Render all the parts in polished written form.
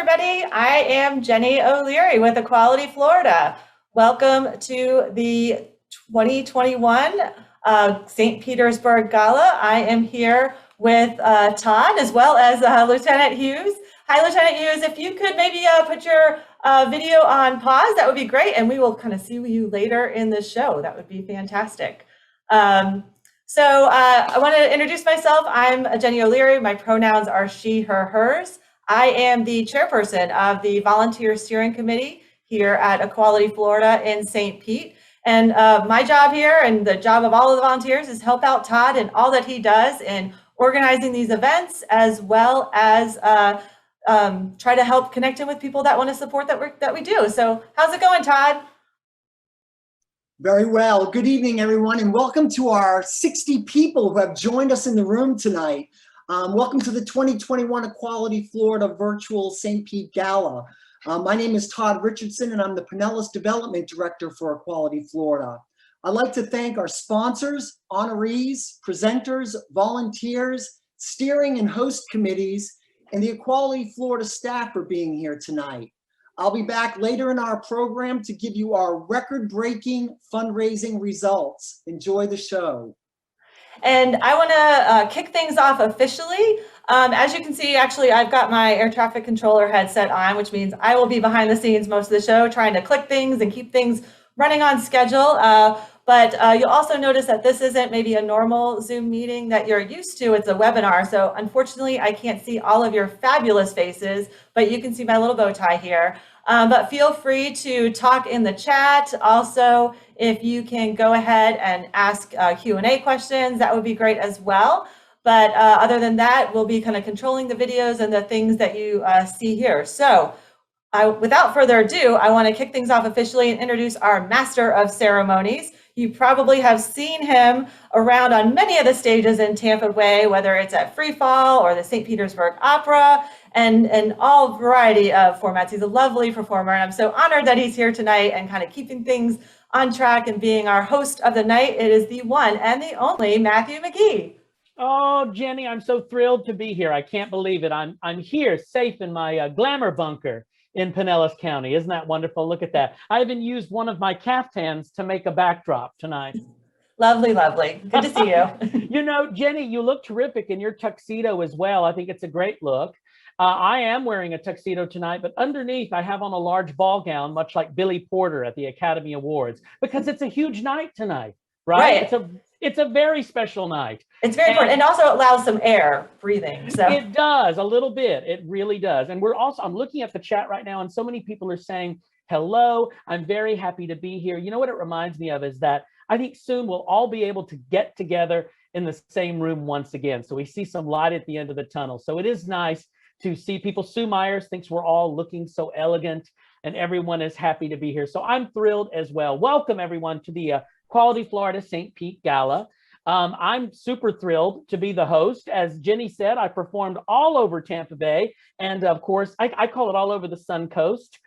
everybody. I am Jenny O'Leary with Equality Florida. Welcome to the 2021 St. Petersburg Gala. I am here with Todd as well as Lieutenant Hughes. Hi, Lieutenant Hughes. If you could maybe put your video on pause, that would be great. And we will kind of see you later in the show. That would be fantastic. So I want to introduce myself. I'm Jenny O'Leary. My pronouns are she, her, hers. I am the chairperson of the Volunteer Steering Committee here at Equality Florida in St. Pete. And my job here and the job of all of the volunteers is help out Todd in all that he does in organizing these events, as well as try to help connect him with people that want to support that work that we do. So how's it going, Todd? Very well. Good evening, everyone, and welcome to our 60 people who have joined us in the room tonight. Welcome to the 2021 Equality Florida Virtual St. Pete Gala. My name is Todd Richardson, and I'm the Pinellas Development Director for Equality Florida. I'd like to thank our sponsors, honorees, presenters, volunteers, steering and host committees, and the Equality Florida staff for being here tonight. I'll be back later in our program to give you our record-breaking fundraising results. Enjoy the show. And I want to kick things off officially. As you can see, actually, I've got my air traffic controller headset on, which means I will be behind the scenes most of the show, trying to click things and keep things running on schedule. But you'll also notice that this isn't maybe a normal Zoom meeting that you're used to. It's a webinar. So unfortunately, I can't see all of your fabulous faces, but you can see my little bow tie here. But feel free to talk in the chat. Also, if you can go ahead and ask Q&A questions, that would be great as well. But other than that, we'll be kind of controlling the videos and the things that you see here. So without further ado, I want to kick things off officially and introduce our Master of Ceremonies. You probably have seen him around on many of the stages in Tampa Bay, whether it's at Free Fall or the St. Petersburg Opera and all variety of formats. He's a lovely performer, and I'm so honored that he's here tonight and kind of keeping things on track and being our host of the night. It is the one and the only Matthew Mcgee. Oh, Jenny, I'm so thrilled to be here. I can't believe it. I'm here safe in my glamour bunker in Pinellas County. Isn't that wonderful? Look at that. I even used one of my caftans to make a backdrop tonight. Lovely, lovely. Good to see you. You know, Jenny, you look terrific in your tuxedo as well. I think it's a great look. I am wearing a tuxedo tonight, but underneath I have on a large ball gown, much like Billy Porter at the Academy Awards, because it's a huge night tonight, right? It's a very special night. It's very important, and also allows some air breathing. So it does a little bit. It really does. And I'm looking at the chat right now, and so many people are saying hello. I'm very happy to be here. You know what it reminds me of is that I think soon we'll all be able to get together in the same room once again. So we see some light at the end of the tunnel. So it is nice to see people. Sue Myers thinks we're all looking so elegant, and everyone is happy to be here. So I'm thrilled as well. Welcome everyone to the Equality Florida St. Pete Gala. I'm super thrilled to be the host. As Jenny said, I performed all over Tampa Bay, and of course, I call it all over the Sun Coast,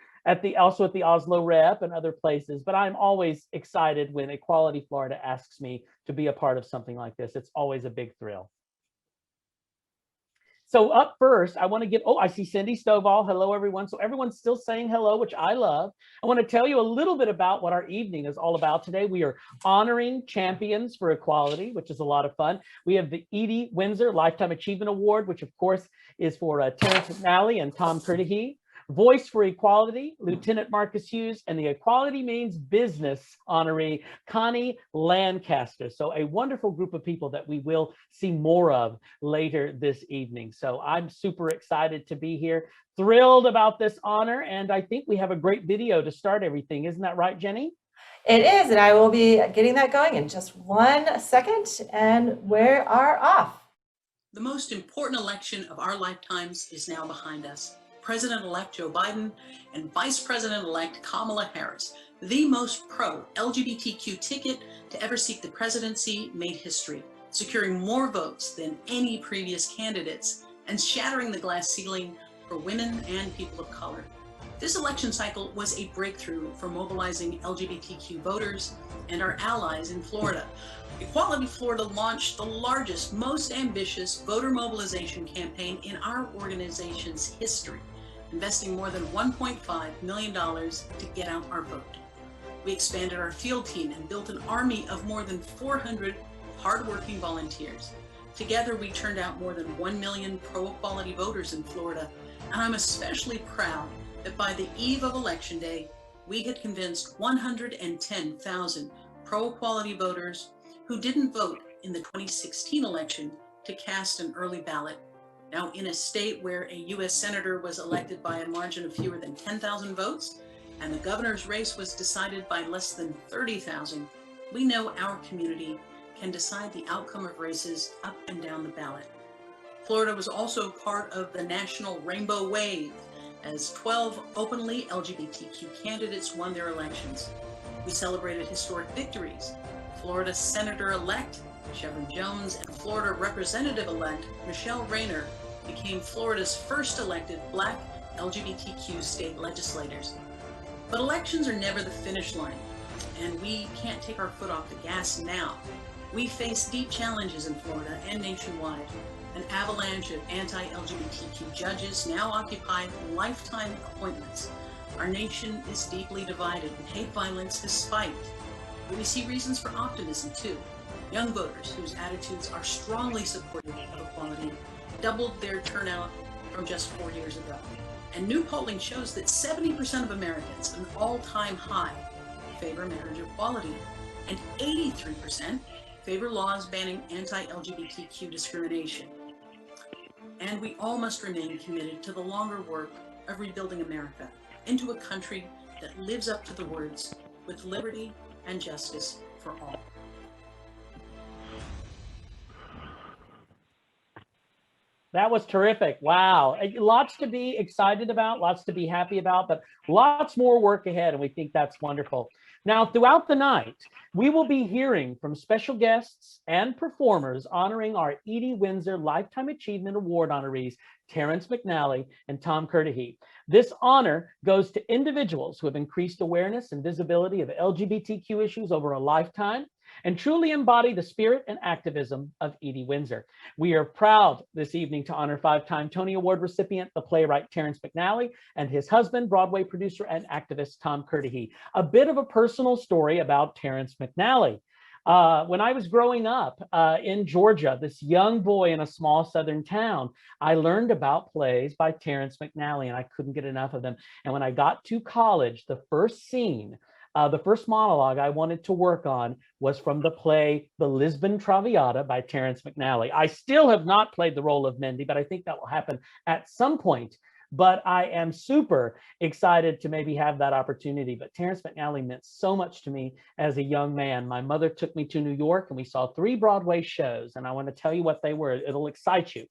also at the Oslo Rep and other places. But I'm always excited when Equality Florida asks me to be a part of something like this. It's always a big thrill. So up first, I want to give, I see Cindy Stovall. Hello, everyone. So everyone's still saying hello, which I love. I want to tell you a little bit about what our evening is all about today. We are honoring champions for equality, which is a lot of fun. We have the Edie Windsor Lifetime Achievement Award, which of course is for Terence Mcnally and Tom Kurtahi. Voice for Equality, Lieutenant Marcus Hughes, and the Equality Means Business honoree, Connie Lancaster. So a wonderful group of people that we will see more of later this evening. So I'm super excited to be here, thrilled about this honor, and I think we have a great video to start everything. Isn't that right, Jenny? It is, and I will be getting that going in just 1 second, and we are off. The most important election of our lifetimes is now behind us. President-elect Joe Biden and Vice President-elect Kamala Harris, the most pro-LGBTQ ticket to ever seek the presidency, made history, securing more votes than any previous candidates and shattering the glass ceiling for women and people of color. This election cycle was a breakthrough for mobilizing LGBTQ voters and our allies in Florida. Equality Florida launched the largest, most ambitious voter mobilization campaign in our organization's history. investing more than $1.5 million to get out our vote. We expanded our field team and built an army of more than 400 hardworking volunteers. Together, we turned out more than 1 million pro-equality voters in Florida, and I'm especially proud that by the eve of Election Day, we had convinced 110,000 pro-equality voters who didn't vote in the 2016 election to cast an early ballot. Now, in a state where a U.S. Senator was elected by a margin of fewer than 10,000 votes, and the governor's race was decided by less than 30,000, we know our community can decide the outcome of races up and down the ballot. Florida was also part of the national rainbow wave as 12 openly LGBTQ candidates won their elections. We celebrated historic victories. Florida Senator-elect Chevron Jones and Florida Representative-elect Michelle Rayner became Florida's first elected Black LGBTQ state legislators. But elections are never the finish line, and we can't take our foot off the gas now. We face deep challenges in Florida and nationwide. An avalanche of anti-LGBTQ judges now occupy lifetime appointments. Our nation is deeply divided and hate violence has spiked. But we see reasons for optimism too. Young voters whose attitudes are strongly supportive of equality doubled their turnout from just 4 years ago. And new polling shows that 70% of Americans, an all-time high, favor marriage equality, and 83% favor laws banning anti-LGBTQ discrimination. And we all must remain committed to the longer work of rebuilding America into a country that lives up to the words, with liberty and justice for all. That was terrific. Wow. Lots to be excited about, lots to be happy about, but lots more work ahead, and we think that's wonderful. Now, throughout the night, we will be hearing from special guests and performers honoring our Edie Windsor Lifetime Achievement Award honorees, Terence Mcnally and Tom Kurtahi. This honor goes to individuals who have increased awareness and visibility of LGBTQ issues over a lifetime and truly embody the spirit and activism of Edie Windsor. We are proud this evening to honor 5-time Tony Award recipient, the playwright Terence Mcnally, and his husband, Broadway producer and activist Tom Kurtahi. A bit of a personal story about Terence Mcnally. When I was growing up in Georgia, this young boy in a small southern town, I learned about plays by Terence Mcnally, and I couldn't get enough of them. And when I got to college, the first scene, the first monologue I wanted to work on was from the play The Lisbon Traviata by Terence Mcnally. I still have not played the role of Mendy, but I think that will happen at some point. But I am super excited to maybe have that opportunity. But Terence Mcnally meant so much to me as a young man. My mother took me to New York and we saw 3 Broadway shows, and I want to tell you what they were. It'll excite you.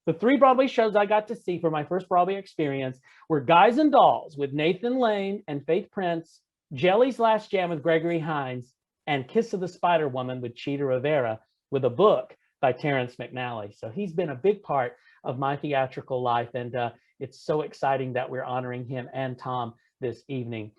The 3 Broadway shows I got to see for my first Broadway experience were Guys and Dolls with Nathan Lane and Faith Prince, Jelly's Last Jam with Gregory Hines, and Kiss of the Spider Woman with Chita Rivera, with a book by Terence Mcnally. So he's been a big part of my theatrical life, and it's so exciting that we're honoring him and Tom this evening.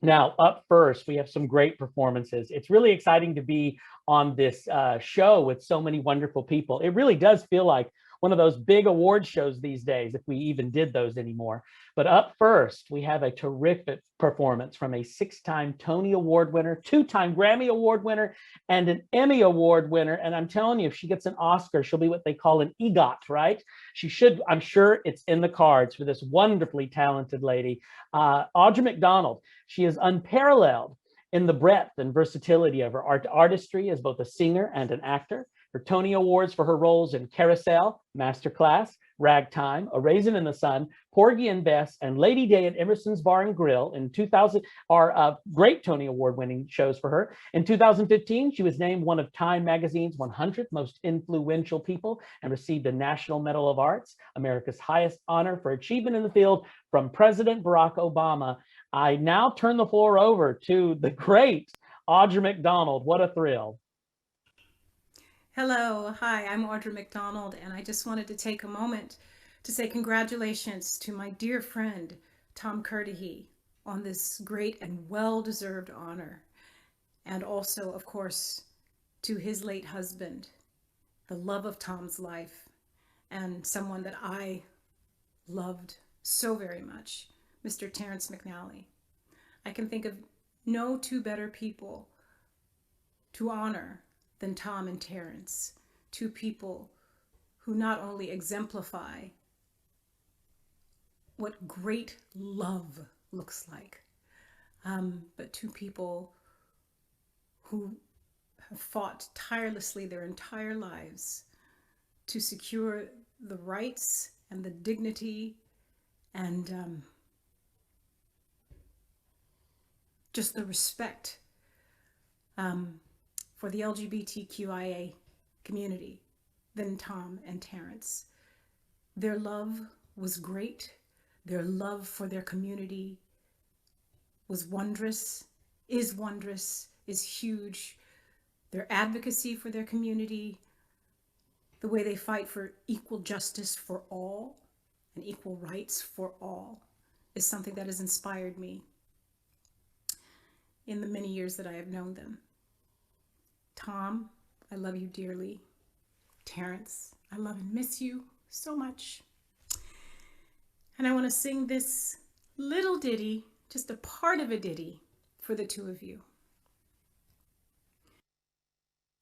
Now, up first, we have some great performances. It's really exciting to be on this show with so many wonderful people. It really does feel like one of those big award shows these days, if we even did those anymore. But up first, we have a terrific performance from a 6-time Tony Award winner, 2-time Grammy Award winner, and an Emmy Award winner. And I'm telling you, if she gets an Oscar, she'll be what they call an EGOT, right? She should, I'm sure it's in the cards for this wonderfully talented lady, Audra Mcdonald. She is unparalleled in the breadth and versatility of her artistry as both a singer and an actor. Her Tony Awards for her roles in Carousel, Masterclass, Ragtime, A Raisin in the Sun, Porgy and Bess, and Lady Day at Emerson's Bar and Grill in 2000 are great Tony Award-winning shows for her. In 2015, she was named one of Time Magazine's 100 most influential people and received a National Medal of Arts, America's highest honor for achievement in the field, from President Barack Obama. I now turn the floor over to the great Audra Mcdonald. What a thrill. Hello, hi, I'm Audra Mcdonald, and I just wanted to take a moment to say congratulations to my dear friend, Tom Kurtahi, on this great and well-deserved honor. And also, of course, to his late husband, the love of Tom's life, and someone that I loved so very much, Mr. Terence Mcnally. I can think of no two better people to honor than Tom and Terence, two people who not only exemplify what great love looks like, but two people who have fought tirelessly their entire lives to secure the rights and the dignity and just the respect for the LGBTQIA community than Tom and Terence. Their love was great. Their love for their community was wondrous, is huge. Their advocacy for their community, the way they fight for equal justice for all and equal rights for all, is something that has inspired me in the many years that I have known them. Tom, I love you dearly. Terence, I love and miss you so much. And I want to sing this little ditty, just a part of a ditty, for the two of you.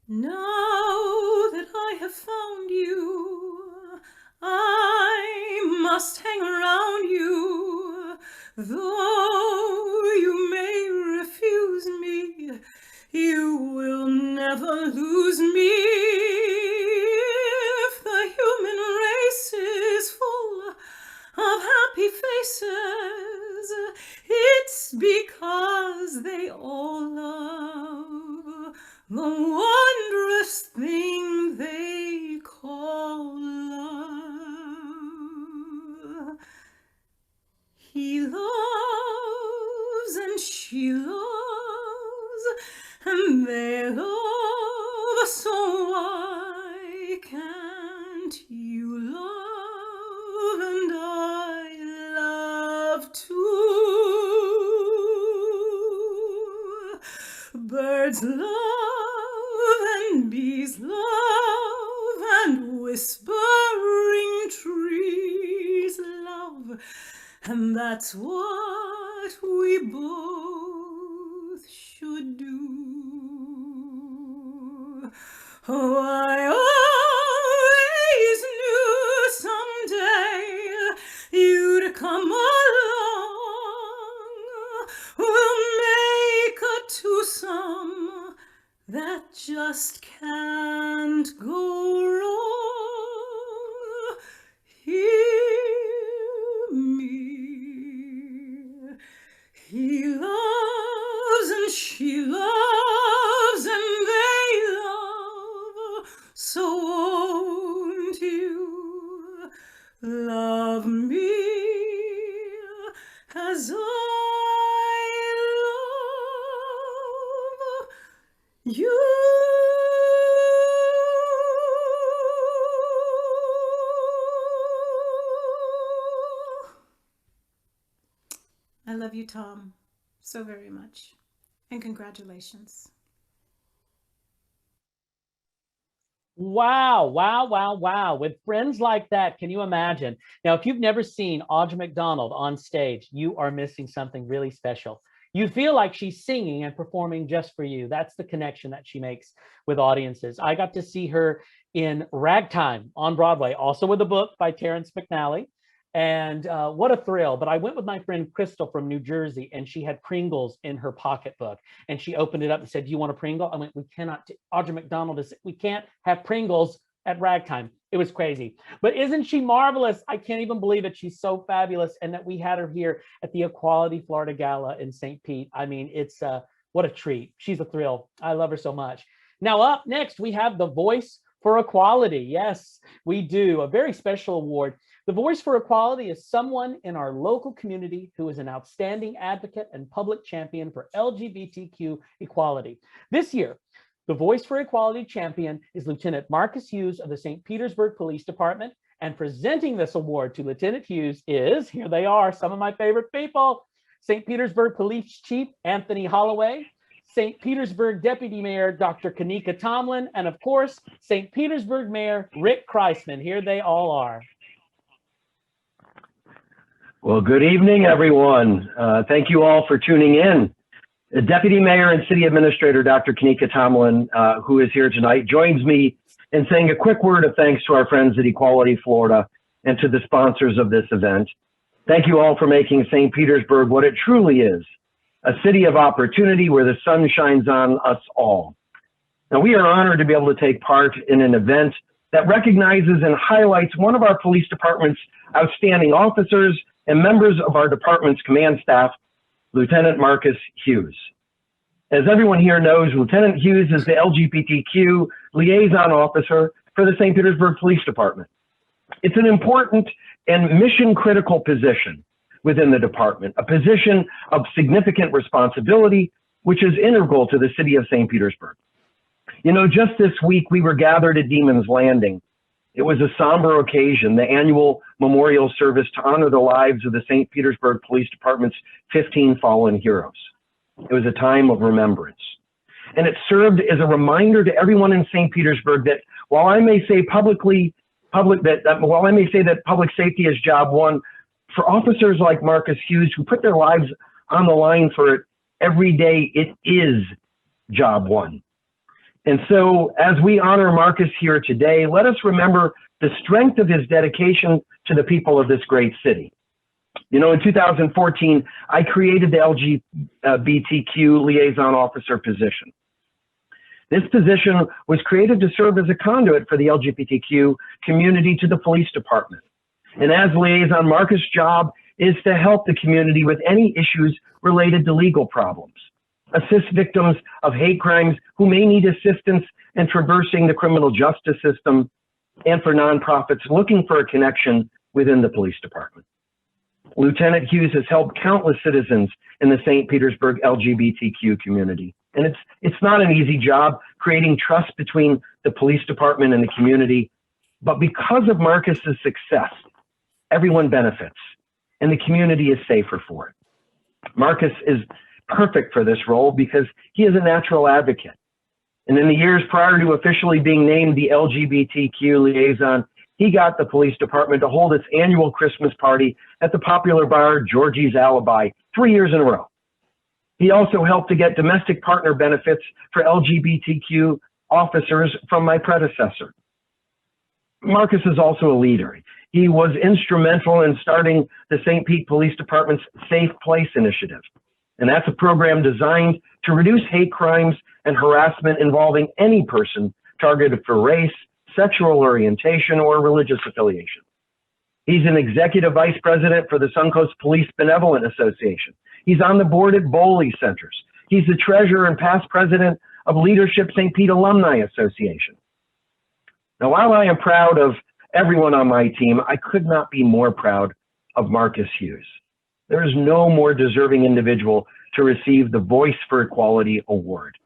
Now that I have found you, I must hang around you. Though you may refuse me, you will never lose me. If the human race is full of happy faces, it's because they all love the wondrous thing they call love. He loves and she loves, and they love, so why can't you love and I love too? Birds love and bees love and whispering trees love, and that's what we both should do. Oh, I always knew someday you'd come along. We'll make a twosome that just can't go wrong. Hear me. He loves and she loves and they love, so won't you love me as I love you? I love you, Tom, so very much, and congratulations. Wow, wow, wow, wow. With friends like that, can you imagine? Now, if you've never seen Audra Mcdonald on stage, you are missing something really special. You feel like she's singing and performing just for you. That's the connection that she makes with audiences. I got to see her in Ragtime on Broadway, also with a book by Terence McNally. And what a thrill. But I went with my friend Crystal from New Jersey, and she had Pringles in her pocketbook. And she opened it up and said, "Do you want a Pringle?" I went, "We cannot, Audra Mcdonald is, we can't have Pringles at Ragtime." It was crazy. But isn't she marvelous? I can't even believe it. She's so fabulous. And that we had her here at the Equality Florida Gala in St. Pete. I mean, it's what a treat. She's a thrill. I love her so much. Now up next, we have the Voice for Equality. Yes, we do. A very special award. The Voice for Equality is someone in our local community who is an outstanding advocate and public champion for LGBTQ equality. This year, the Voice for Equality champion is Lieutenant Marcus Hughes of the St. Petersburg Police Department. And presenting this award to Lieutenant Hughes is, here they are, some of my favorite people, St. Petersburg Police Chief Anthony Holloway, St. Petersburg Deputy Mayor Dr. Kanika Tomlin, and of course, St. Petersburg Mayor Rick Kreisman. Here they all are. Well, good evening, everyone. Thank you all for tuning in. Deputy Mayor and City Administrator Dr. Kanika Tomlin, who is here tonight, joins me in saying a quick word of thanks to our friends at Equality Florida and to the sponsors of this event. Thank you all for making St. Petersburg what it truly is, a city of opportunity where the sun shines on us all. Now, we are honored to be able to take part in an event that recognizes and highlights one of our police department's outstanding officers and members of our department's command staff, Lieutenant Marcus Hughes. As everyone here knows, Lieutenant Hughes is the LGBTQ liaison officer for the St. Petersburg Police Department. It's an important and mission-critical position within the department, a position of significant responsibility, which is integral to the city of St. Petersburg. You know, just this week, we were gathered at Demon's Landing. It was a somber occasion, the annual memorial service to honor the lives of the St. Petersburg Police Department's 15 fallen heroes. It was a time of remembrance. And it served as a reminder to everyone in St. Petersburg that while I may say public safety is job one, for officers like Marcus Hughes who put their lives on the line for it every day, it is job one. And so as we honor Marcus here today, let us remember the strength of his dedication to the people of this great city. You know, in 2014, I created the LGBTQ liaison officer position. This position was created to serve as a conduit for the LGBTQ community to the police department. And as liaison, Marcus' job is to help the community with any issues related to legal problems, assist victims of hate crimes who may need assistance in traversing the criminal justice system, and for nonprofits looking for a connection within the police department. Lieutenant Hughes has helped countless citizens in the St. Petersburg LGBTQ community. And it's not an easy job creating trust between the police department and the community, but because of Marcus's success, everyone benefits and the community is safer for it. Marcus is perfect for this role because he is a natural advocate. And in the years prior to officially being named the LGBTQ liaison, he got the police department to hold its annual Christmas party at the popular bar Georgie's Alibi 3 years in a row. He also helped to get domestic partner benefits for LGBTQ officers from my predecessor. Marcus is also a leader. He was instrumental in starting the St. Pete Police Department's Safe Place initiative. And that's a program designed to reduce hate crimes and harassment involving any person targeted for race, sexual orientation, or religious affiliation. He's an executive vice president for the Suncoast Police Benevolent Association. He's on the board at Bowley Centers. He's the treasurer and past president of Leadership St. Pete Alumni Association. Now, while I am proud of everyone on my team, I could not be more proud of Marcus Hughes. There is no more deserving individual to receive the Voice for Equality Award.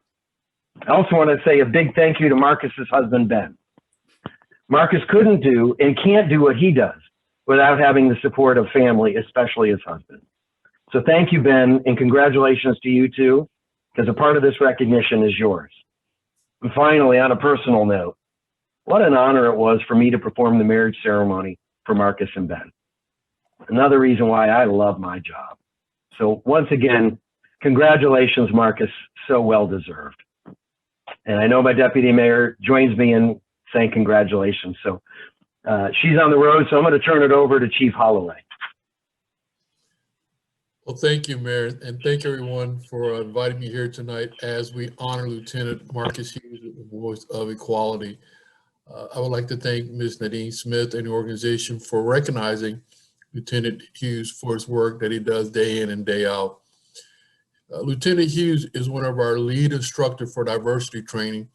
I also want to say a big thank you to Marcus's husband, Ben. Marcus couldn't do and can't do what he does without having the support of family, especially his husband. So thank you, Ben, and congratulations to you too, because a part of this recognition is yours. And finally, on a personal note, what an honor it was for me to perform the marriage ceremony for Marcus and Ben. Another reason why I love my job. So once again, congratulations, Marcus, so well deserved. And I know my deputy mayor joins me in saying congratulations. So she's on the road, so I'm going to turn it over to Chief Holloway. Well, thank you, Mayor, and thank everyone for inviting me here tonight as we honor Lieutenant Marcus Hughes, the Voice of Equality. I would like to thank Ms. Nadine Smith and the organization for recognizing Lieutenant Hughes for his work that he does day in and day out. Lieutenant Hughes is one of our lead instructors for diversity training,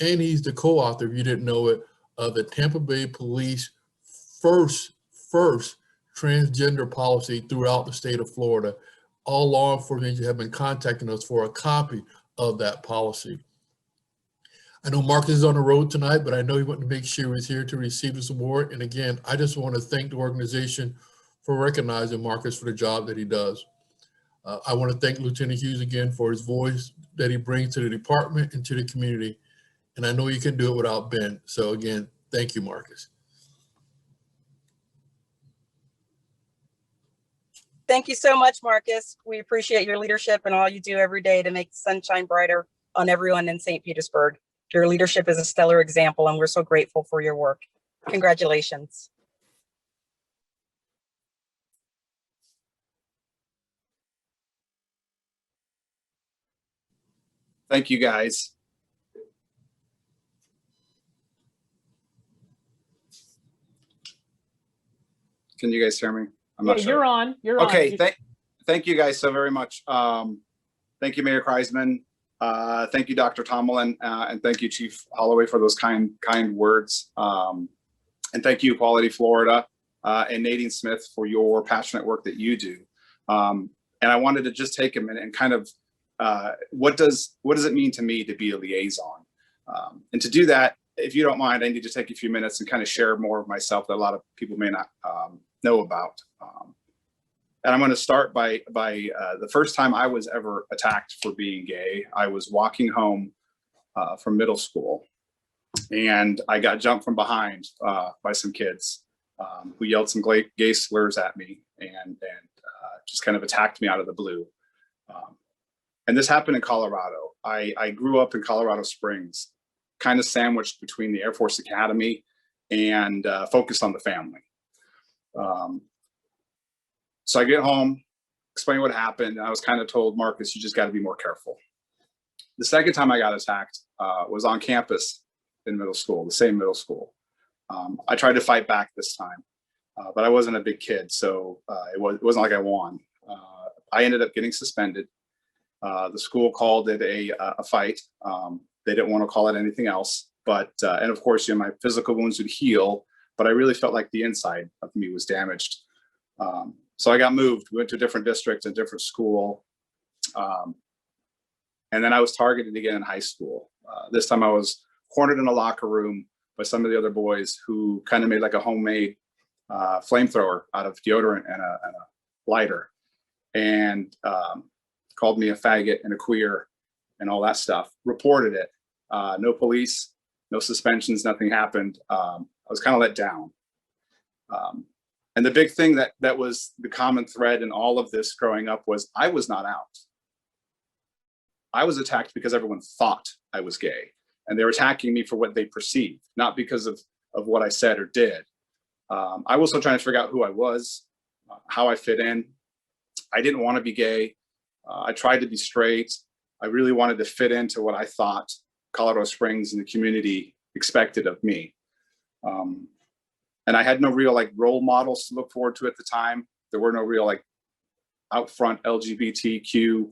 and he's the co-author, if you didn't know it, of the Tampa Bay Police first transgender policy throughout the state of Florida. All law enforcement have been contacting us for a copy of that policy. I know Marcus is on the road tonight, but I know he wanted to make sure he was here to receive this award. And again, I just want to thank the organization for recognizing Marcus for the job that he does. I want to thank Lieutenant Hughes again for his voice that he brings to the department and to the community. And I know you can do it without Ben. So again, thank you, Marcus. Thank you so much, Marcus. We appreciate your leadership and all you do every day to make the sunshine brighter on everyone in St. Petersburg. Your leadership is a stellar example, and we're so grateful for your work. Congratulations. Thank you, guys. Can you guys hear me? I'm Yeah, not sure. you're on. You're okay, on. thank you guys so very much. Thank you, Mayor Kreisman. Thank you, Dr. Tomlin, and thank you, Chief Holloway, for those kind words. And thank you, Equality Florida, and Nadine Smith for your passionate work that you do. And I wanted to just take a minute and kind of, what does it mean to me to be a liaison? And to do that, if you don't mind, I need to take a few minutes and kind of share more of myself that a lot of people may not know about. And I'm going to start by the first time I was ever attacked for being gay. I was walking home from middle school, and I got jumped from behind by some kids who yelled some gay slurs at me and just kind of attacked me out of the blue. And this happened in Colorado. I grew up in Colorado Springs, kind of sandwiched between the Air Force Academy and focused on the family. So I get home, explain what happened. And I was kind of told, Marcus, you just got to be more careful. The second time I got attacked was on campus in middle school, the same middle school. I tried to fight back this time, but I wasn't a big kid, so it wasn't like I won. I ended up getting suspended. The school called it a fight. They didn't want to call it anything else, but and of course, my physical wounds would heal, but I really felt like the inside of me was damaged. So I got moved, went to a different district, a different school. And then I was targeted again in high school. This time I was cornered in a locker room by some of the other boys who kind of made like a homemade flamethrower out of deodorant and a lighter, and called me a faggot and a queer and all that stuff. Reported it. No police, no suspensions, nothing happened. I was kind of let down. And the big thing that was the common thread in all of this growing up was I was not out. I was attacked because everyone thought I was gay, and they were attacking me for what they perceived, not because of what I said or did. I was still trying to figure out who I was, how I fit in. I didn't want to be gay. I tried to be straight. I really wanted to fit into what I thought Colorado Springs and the community expected of me. And I had no real like role models to look forward to at the time. There were no real like out front LGBTQ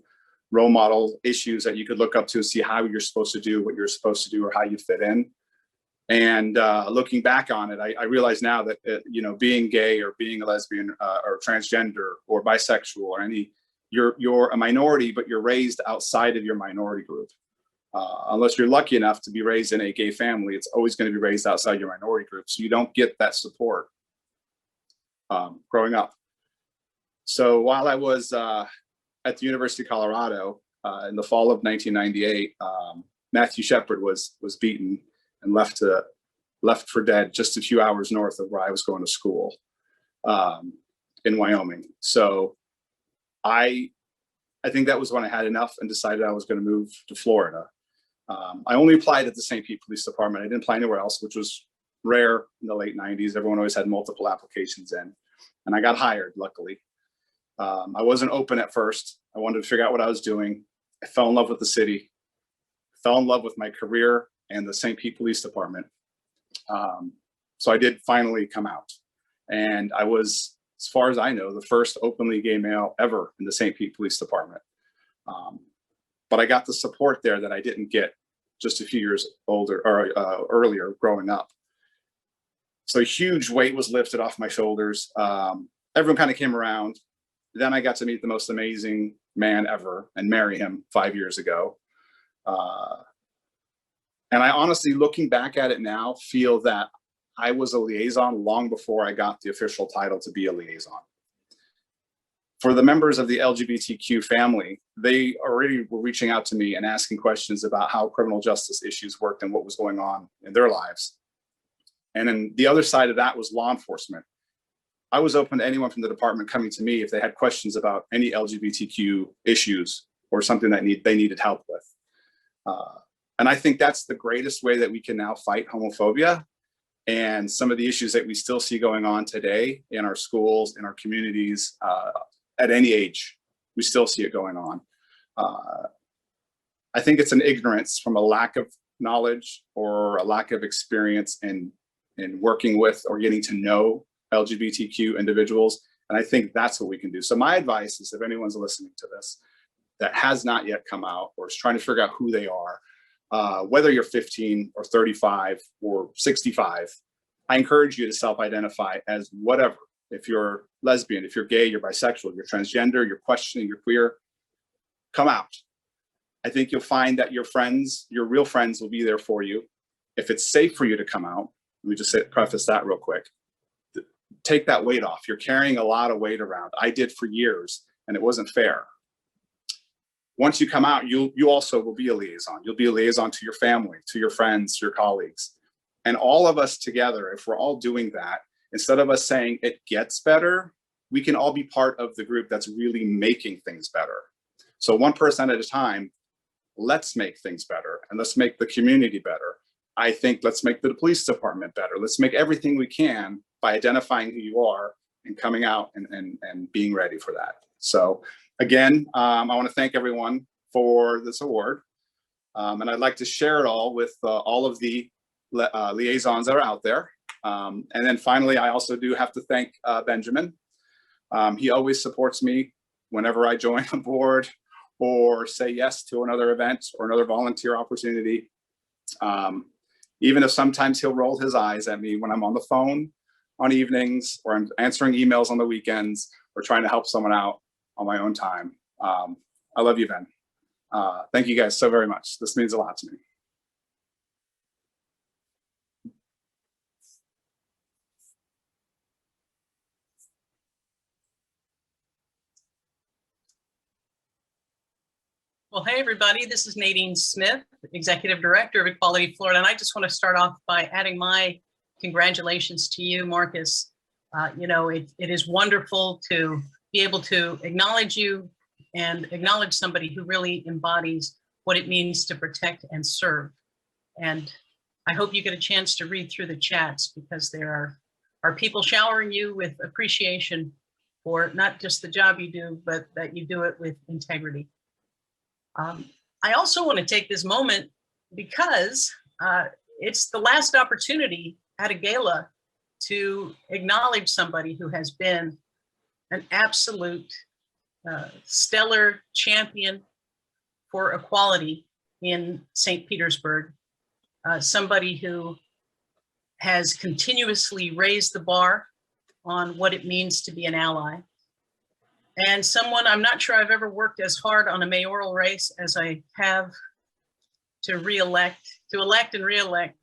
role model issues that you could look up to and see how you're supposed to do what you're supposed to do or how you fit in. And looking back on it, I realize now that being gay or being a lesbian or transgender or bisexual or you're a minority, but you're raised outside of your minority group. Unless you're lucky enough to be raised in a gay family, it's always going to be raised outside your minority group. So you don't get that support growing up. So while I was at the University of Colorado in the fall of 1998, Matthew Shepard was beaten and left for dead just a few hours north of where I was going to school in Wyoming. So I think that was when I had enough and decided I was going to move to Florida. I only applied at the St. Pete Police Department. I didn't apply anywhere else, which was rare in the late 90s. Everyone always had multiple applications in, and I got hired, luckily. I wasn't open at first. I wanted to figure out what I was doing. I fell in love with the city, fell in love with my career and the St. Pete Police Department. So I did finally come out, and I was, as far as I know, the first openly gay male ever in the St. Pete Police Department. But I got the support there that I didn't get just a few years older or earlier growing up. So a huge weight was lifted off my shoulders. Everyone kind of came around. Then I got to meet the most amazing man ever and marry him 5 years ago. And I honestly, looking back at it now, feel that I was a liaison long before I got the official title to be a liaison. For the members of the LGBTQ family, they already were reaching out to me and asking questions about how criminal justice issues worked and what was going on in their lives. And then the other side of that was law enforcement. I was open to anyone from the department coming to me if they had questions about any LGBTQ issues or something that they needed help with. And I think that's the greatest way that we can now fight homophobia and some of the issues that we still see going on today in our schools, in our communities, at any age. We still see it going on. I think it's an ignorance from a lack of knowledge or a lack of experience in working with or getting to know LGBTQ individuals. And I think that's what we can do. So my advice is, if anyone's listening to this that has not yet come out or is trying to figure out who they are, whether you're 15 or 35 or 65, I encourage you to self-identify as whatever. If you're lesbian, if you're gay, you're bisexual, you're transgender, you're questioning, you're queer, come out. I think you'll find that your friends, your real friends, will be there for you. If it's safe for you to come out, let me just preface that real quick. Take that weight off. You're carrying a lot of weight around. I did for years, and it wasn't fair. Once you come out, you also will be a liaison. You'll be a liaison to your family, to your friends, to your colleagues. And all of us together, if we're all doing that, instead of us saying it gets better, we can all be part of the group that's really making things better. So one person at a time, let's make things better, and let's make the community better. I think let's make the police department better. Let's make everything we can by identifying who you are and coming out and being ready for that. So again, I want to thank everyone for this award. And I'd like to share it all with all of the liaisons that are out there. And then finally, I also do have to thank Benjamin. He always supports me whenever I join a board or say yes to another event or another volunteer opportunity. Even if sometimes he'll roll his eyes at me when I'm on the phone on evenings, or I'm answering emails on the weekends, or trying to help someone out on my own time. I love you, Ben. Thank you guys so very much. This means a lot to me. Well, hey, everybody, this is Nadine Smith, Executive Director of Equality Florida. And I just want to start off by adding my congratulations to you, Marcus. You know, it is wonderful to be able to acknowledge you and acknowledge somebody who really embodies what it means to protect and serve. And I hope you get a chance to read through the chats, because there are people showering you with appreciation for not just the job you do, but that you do it with integrity. I also want to take this moment because it's the last opportunity at a gala to acknowledge somebody who has been an absolute stellar champion for equality in St. Petersburg, somebody who has continuously raised the bar on what it means to be an ally. And someone, I'm not sure I've ever worked as hard on a mayoral race as I have to elect and re-elect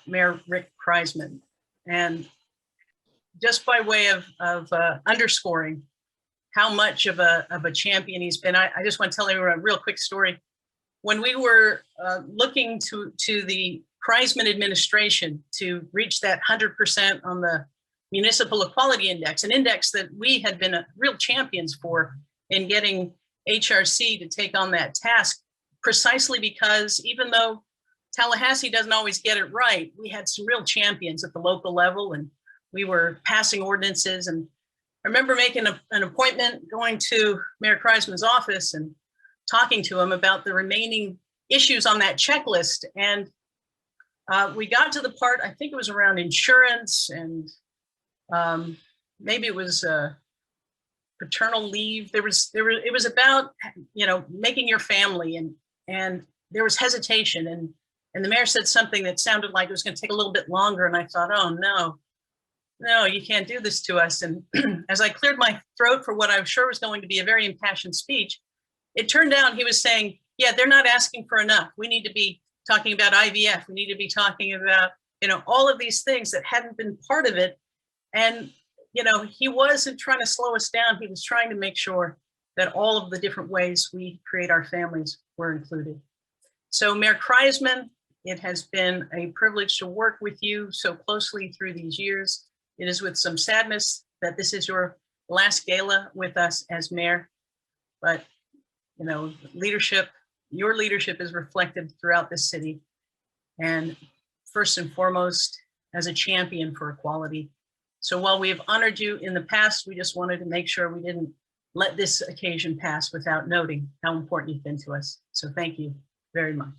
Mayor Rick Kreisman. And just by way of underscoring how much of a champion he's been, I just want to tell everyone a real quick story. When we were looking to the Kreisman administration to reach that 100% on the Municipal Equality Index, an index that we had been real champions for in getting HRC to take on that task, precisely because even though Tallahassee doesn't always get it right, we had some real champions at the local level, and we were passing ordinances. And I remember making an appointment, going to Mayor Kreisman's office and talking to him about the remaining issues on that checklist. And we got to the part, I think it was around insurance, and maybe it was paternal leave. It was about, you know, making your family, and there was hesitation, and the mayor said something that sounded like it was going to take a little bit longer. And I thought, oh no, you can't do this to us. And as I cleared my throat for what I'm sure was going to be a very impassioned speech, it turned out he was saying, yeah, they're not asking for enough. We need to be talking about IVF. We need to be talking about, you know, all of these things that hadn't been part of it. And, you know, he wasn't trying to slow us down. He was trying to make sure that all of the different ways we create our families were included. So Mayor Kreisman, it has been a privilege to work with you so closely through these years. It is with some sadness that this is your last gala with us as mayor, but you know, your leadership is reflected throughout this city, and first and foremost as a champion for equality. So while we have honored you in the past, we just wanted to make sure we didn't let this occasion pass without noting how important you've been to us. So thank you very much.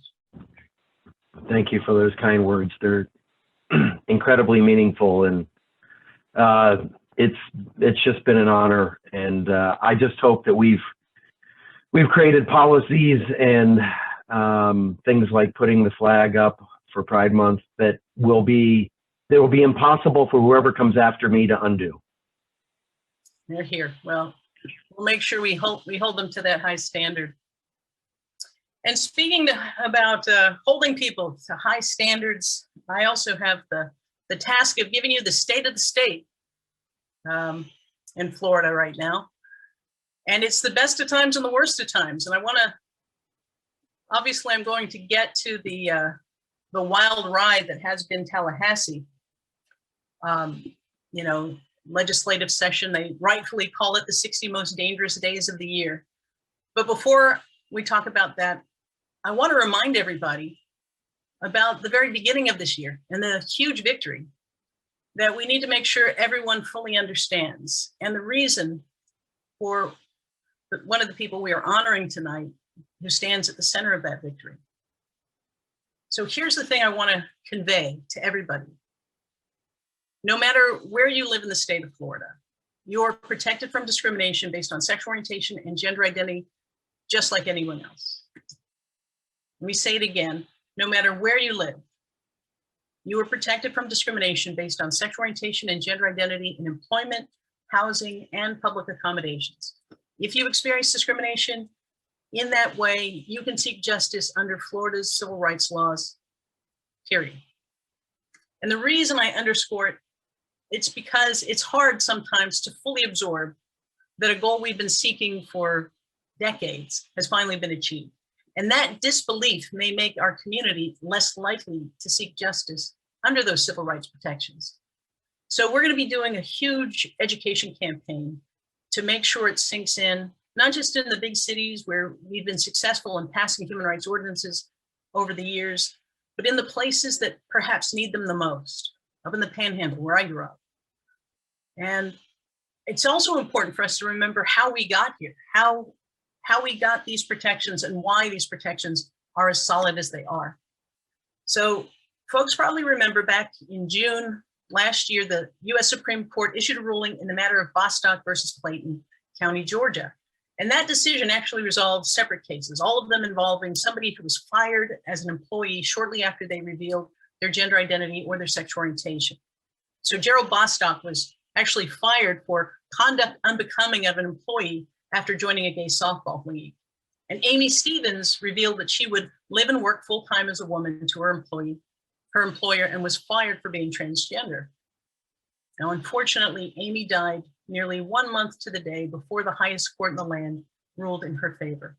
Thank you for those kind words. They're incredibly meaningful, and it's just been an honor. And I just hope that we've created policies and things like putting the flag up for Pride Month that will be impossible for whoever comes after me to undo. They're here. Well, we'll make sure we hold them to that high standard. And speaking about holding people to high standards, I also have the task of giving you the state of the state in Florida right now. And it's the best of times and the worst of times. And obviously I'm going to get to the wild ride that has been Tallahassee. You know, legislative session, they rightfully call it the 60 most dangerous days of the year. But before we talk about that, I want to remind everybody about the very beginning of this year and the huge victory that we need to make sure everyone fully understands. And the reason for one of the people we are honoring tonight who stands at the center of that victory. So here's the thing I want to convey to everybody. No matter where you live in the state of Florida, you're protected from discrimination based on sexual orientation and gender identity, just like anyone else. Let me say it again. No matter where you live, you are protected from discrimination based on sexual orientation and gender identity in employment, housing, and public accommodations. If you experience discrimination in that way, you can seek justice under Florida's civil rights laws, period. And the reason I underscore it, it's because it's hard sometimes to fully absorb that a goal we've been seeking for decades has finally been achieved. And that disbelief may make our community less likely to seek justice under those civil rights protections. So we're going to be doing a huge education campaign to make sure it sinks in, not just in the big cities where we've been successful in passing human rights ordinances over the years, but in the places that perhaps need them the most, up in the Panhandle where I grew up. And it's also important for us to remember how we got here, how we got these protections and why these protections are as solid as they are. So folks probably remember back in June last year, the US Supreme Court issued a ruling in the matter of Bostock versus Clayton County, Georgia. And that decision actually resolved separate cases, all of them involving somebody who was fired as an employee shortly after they revealed their gender identity or their sexual orientation. So Gerald Bostock was actually fired for conduct unbecoming of an employee after joining a gay softball league. And Amy Stevens revealed that she would live and work full-time as a woman to her employer, and was fired for being transgender. Now, unfortunately, Amy died nearly 1 month to the day before the highest court in the land ruled in her favor.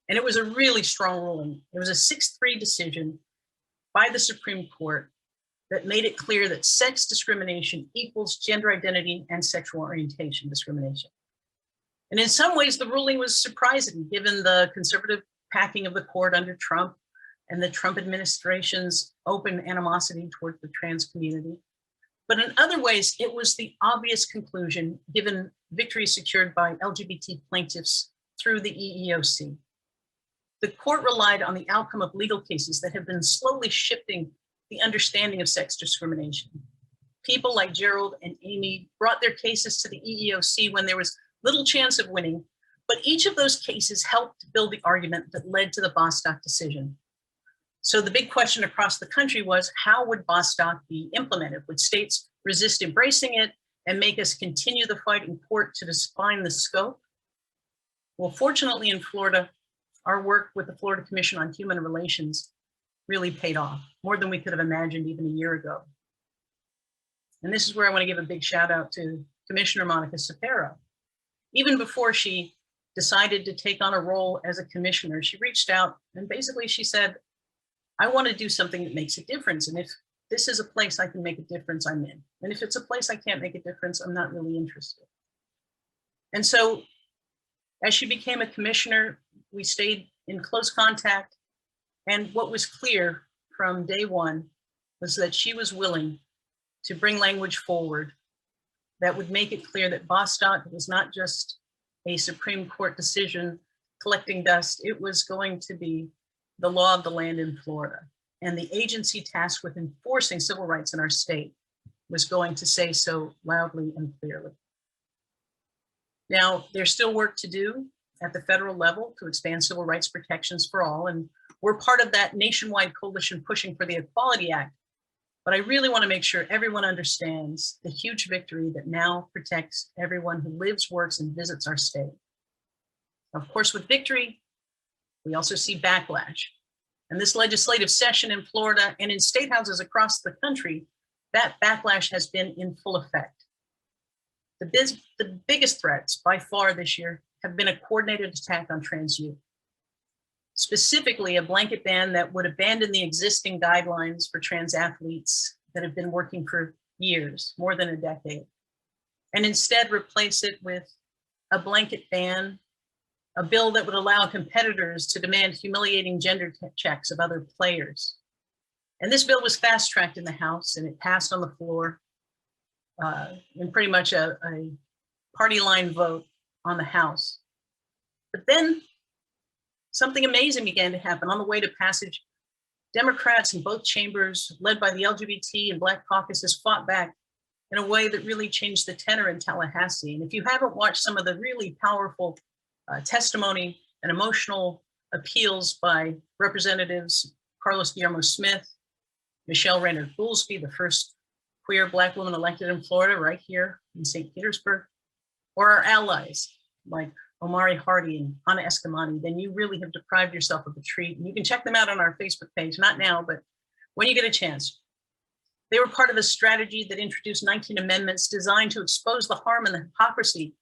And it was a really strong ruling. It was a 6-3 decision by the Supreme Court that made it clear that sex discrimination equals gender identity and sexual orientation discrimination. And in some ways, the ruling was surprising given the conservative packing of the court under Trump and the Trump administration's open animosity towards the trans community. But in other ways, it was the obvious conclusion given victories secured by LGBT plaintiffs through the EEOC. The court relied on the outcome of legal cases that have been slowly shifting the understanding of sex discrimination. People like Gerald and Amy brought their cases to the EEOC when there was little chance of winning, but each of those cases helped build the argument that led to the Bostock decision. So the big question across the country was, how would Bostock be implemented? Would states resist embracing it and make us continue the fight in court to define the scope? Well, fortunately in Florida, our work with the Florida Commission on Human Relations really paid off, more than we could have imagined even a year ago. And this is where I want to give a big shout out to Commissioner Monica Sapero. Even before she decided to take on a role as a commissioner, she reached out and basically she said, I want to do something that makes a difference. And if this is a place I can make a difference, I'm in. And if it's a place I can't make a difference, I'm not really interested. And so as she became a commissioner, we stayed in close contact. And what was clear from day one was that she was willing to bring language forward that would make it clear that Bostock was not just a Supreme Court decision collecting dust. It was going to be the law of the land in Florida. And the agency tasked with enforcing civil rights in our state was going to say so loudly and clearly. Now, there's still work to do at the federal level to expand civil rights protections for all. And we're part of that nationwide coalition pushing for the Equality Act. But I really want to make sure everyone understands the huge victory that now protects everyone who lives, works, and visits our state. Of course, with victory, we also see backlash. And this legislative session in Florida and in state houses across the country, that backlash has been in full effect. The biggest threats by far this year have been a coordinated attack on trans youth. Specifically, a blanket ban that would abandon the existing guidelines for trans athletes that have been working for years, more than a decade, and instead replace it with a blanket ban, a bill that would allow competitors to demand humiliating gender checks of other players. And this bill was fast-tracked in the House, and it passed on the floor in pretty much a party line vote on the House. But then something amazing began to happen. On the way to passage, Democrats in both chambers, led by the LGBT and Black caucuses, fought back in a way that really changed the tenor in Tallahassee. And if you haven't watched some of the really powerful testimony and emotional appeals by Representatives Carlos Guillermo Smith, Michelle Raynard Goolsby, the first queer Black woman elected in Florida right here in St. Petersburg, or our allies like Omari Hardy and Ana Escamani, then you really have deprived yourself of a treat. And you can check them out on our Facebook page, not now, but when you get a chance. They were part of a strategy that introduced 19 amendments designed to expose the harm and the hypocrisy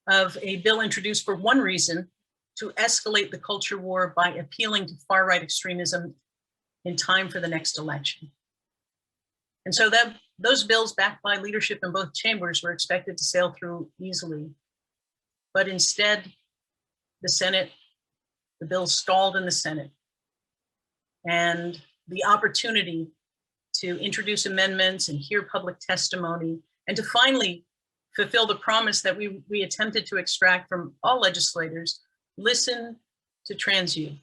of a bill introduced for one reason, to escalate the culture war by appealing to far-right extremism in time for the next election. And so those bills, backed by leadership in both chambers, were expected to sail through easily. But instead, the bill stalled in the Senate. And the opportunity to introduce amendments and hear public testimony, and to finally fulfill the promise that we attempted to extract from all legislators: listen to trans youth,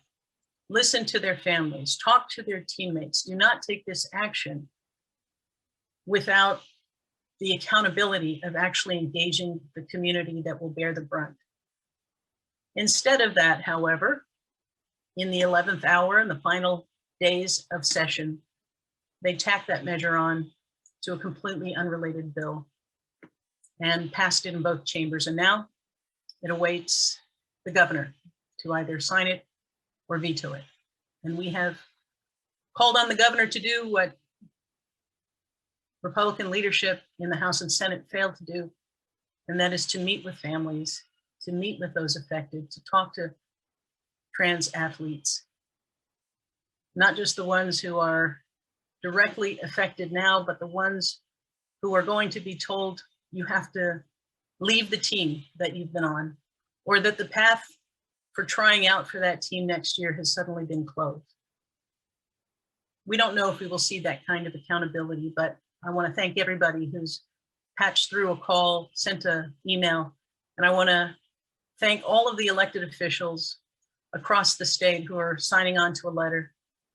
listen to their families, talk to their teammates. Do not take this action without the accountability of actually engaging the community that will bear the brunt. Instead of that, however, in the 11th hour, in the final days of session, they tacked that measure on to a completely unrelated bill and passed it in both chambers. And now it awaits the governor to either sign it or veto it. And we have called on the governor to do what Republican leadership in the House and Senate failed to do, and that is to meet with families, to meet with those affected, to talk to trans athletes, not just the ones who are directly affected now, but the ones who are going to be told you have to leave the team that you've been on, or that the path for trying out for that team next year has suddenly been closed. We don't know if we will see that kind of accountability, but I want to thank everybody who's patched through a call, sent an email, and I want to thank all of the elected officials across the state who are signing on to a letter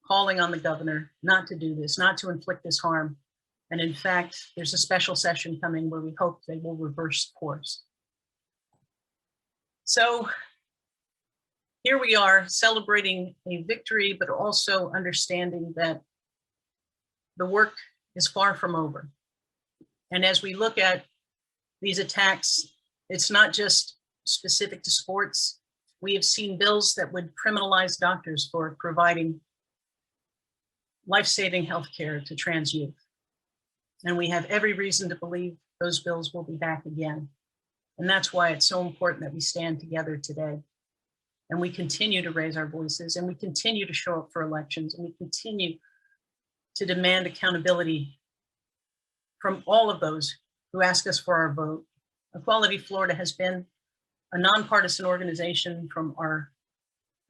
calling on the governor not to do this, not to inflict this harm. And in fact, there's a special session coming where we hope they will reverse course. So here we are celebrating a victory, but also understanding that the work is far from over. And as we look at these attacks, it's not just specific to sports. We have seen bills that would criminalize doctors for providing life-saving healthcare to trans youth. And we have every reason to believe those bills will be back again. And that's why it's so important that we stand together today. And we continue to raise our voices, and we continue to show up for elections, and we continue to demand accountability from all of those who ask us for our vote. Equality Florida has been a nonpartisan organization from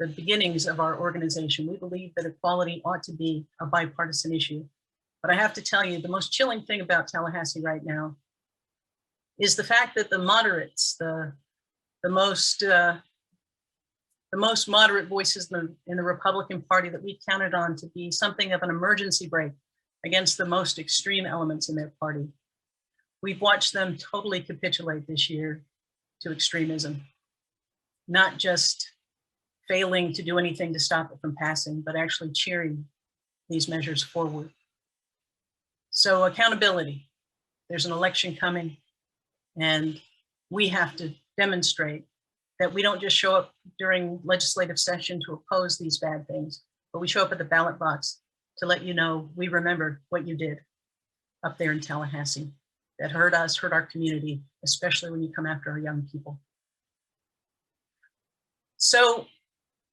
the beginnings of our organization. We believe that equality ought to be a bipartisan issue. But I have to tell you, the most chilling thing about Tallahassee right now is the fact that the moderates, the most moderate voices in the Republican Party that we counted on to be something of an emergency brake against the most extreme elements in their party. We've watched them totally capitulate this year to extremism, not just failing to do anything to stop it from passing, but actually cheering these measures forward. So accountability, there's an election coming, and we have to demonstrate that we don't just show up during legislative session to oppose these bad things, but we show up at the ballot box to let you know we remember what you did up there in Tallahassee that hurt us, hurt our community, especially when you come after our young people. So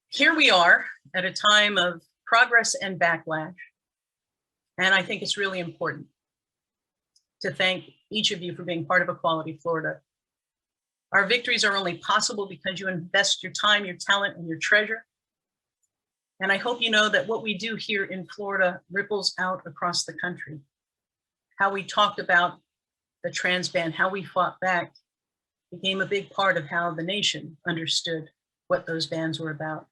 here we are at a time of progress and backlash. And I think it's really important to thank each of you for being part of Equality Florida. Our victories are only possible because you invest your time, your talent, and your treasure. And I hope you know that what we do here in Florida ripples out across the country. How we talked about the trans ban, how we fought back, became a big part of how the nation understood what those bans were about.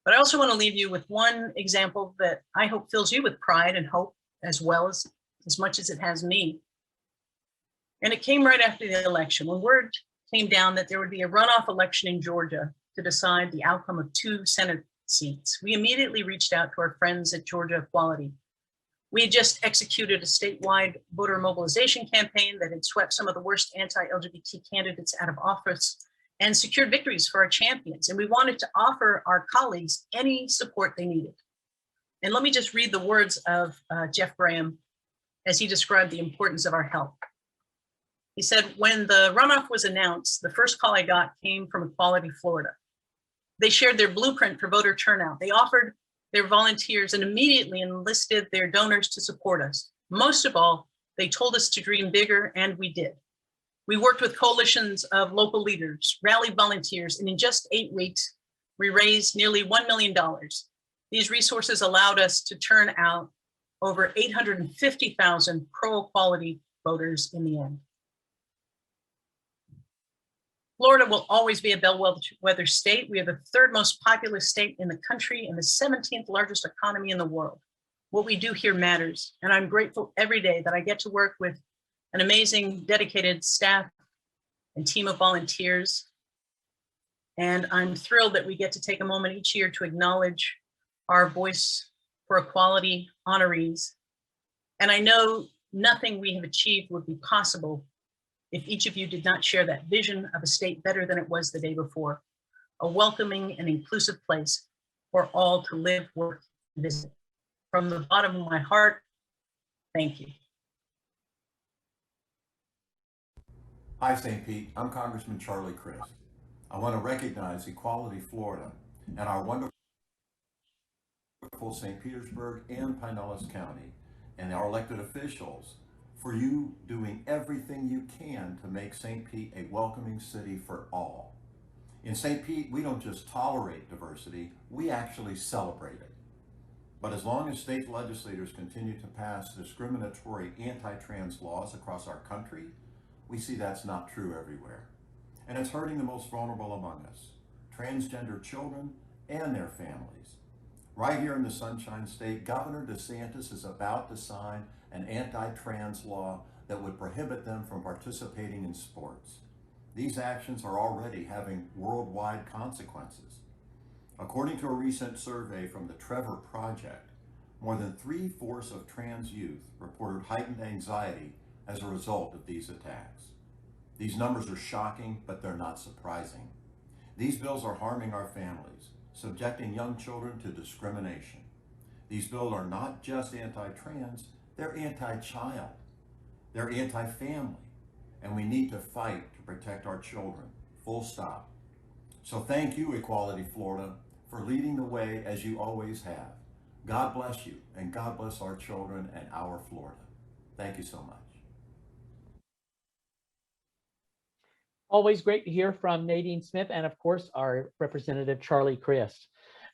But I also want to leave you with one example that I hope fills you with pride and hope as well as much as it has me. And it came right after the election, when word came down that there would be a runoff election in Georgia to decide the outcome of 2 Senate seats. We immediately reached out to our friends at Georgia Equality. We had just executed a statewide voter mobilization campaign that had swept some of the worst anti-LGBT candidates out of office and secured victories for our champions. And we wanted to offer our colleagues any support they needed. And let me just read the words of Jeff Graham as he described the importance of our help. He said, when the runoff was announced, the first call I got came from Equality Florida. They shared their blueprint for voter turnout. They offered their volunteers and immediately enlisted their donors to support us. Most of all, they told us to dream bigger, and we did. We worked with coalitions of local leaders, rallied volunteers, and in just 8 weeks, we raised nearly $1 million. These resources allowed us to turn out over 850,000 pro-equality voters in the end. Florida will always be a bellwether state. We are the 3rd most populous state in the country and the 17th largest economy in the world. What we do here matters, and I'm grateful every day that I get to work with an amazing, dedicated staff and team of volunteers. And I'm thrilled that we get to take a moment each year to acknowledge our Voice for Equality honorees. And I know nothing we have achieved would be possible if each of you did not share that vision of a state better than it was the day before, a welcoming and inclusive place for all to live, work, and visit. From the bottom of my heart, thank you. Hi, St. Pete. I'm Congressman Charlie Crist. I want to recognize Equality Florida and our wonderful St. Petersburg and Pinellas County and our elected officials for you doing everything you can to make St. Pete a welcoming city for all. In St. Pete, we don't just tolerate diversity, we actually celebrate it. But as long as state legislators continue to pass discriminatory anti-trans laws across our country, we see that's not true everywhere. And it's hurting the most vulnerable among us, transgender children and their families. Right here in the Sunshine State, Governor DeSantis is about to sign an anti-trans law that would prohibit them from participating in sports. These actions are already having worldwide consequences. According to a recent survey from the Trevor Project, more than 3/4 of trans youth reported heightened anxiety as a result of these attacks. These numbers are shocking, but they're not surprising. These bills are harming our families, subjecting young children to discrimination. These bills are not just anti-trans, they're anti-child, they're anti-family, and we need to fight to protect our children, full stop. So thank you, Equality Florida, for leading the way as you always have. God bless you, and God bless our children and our Florida. Thank you so much. Always great to hear from Nadine Smith and, of course, our representative Charlie Crist.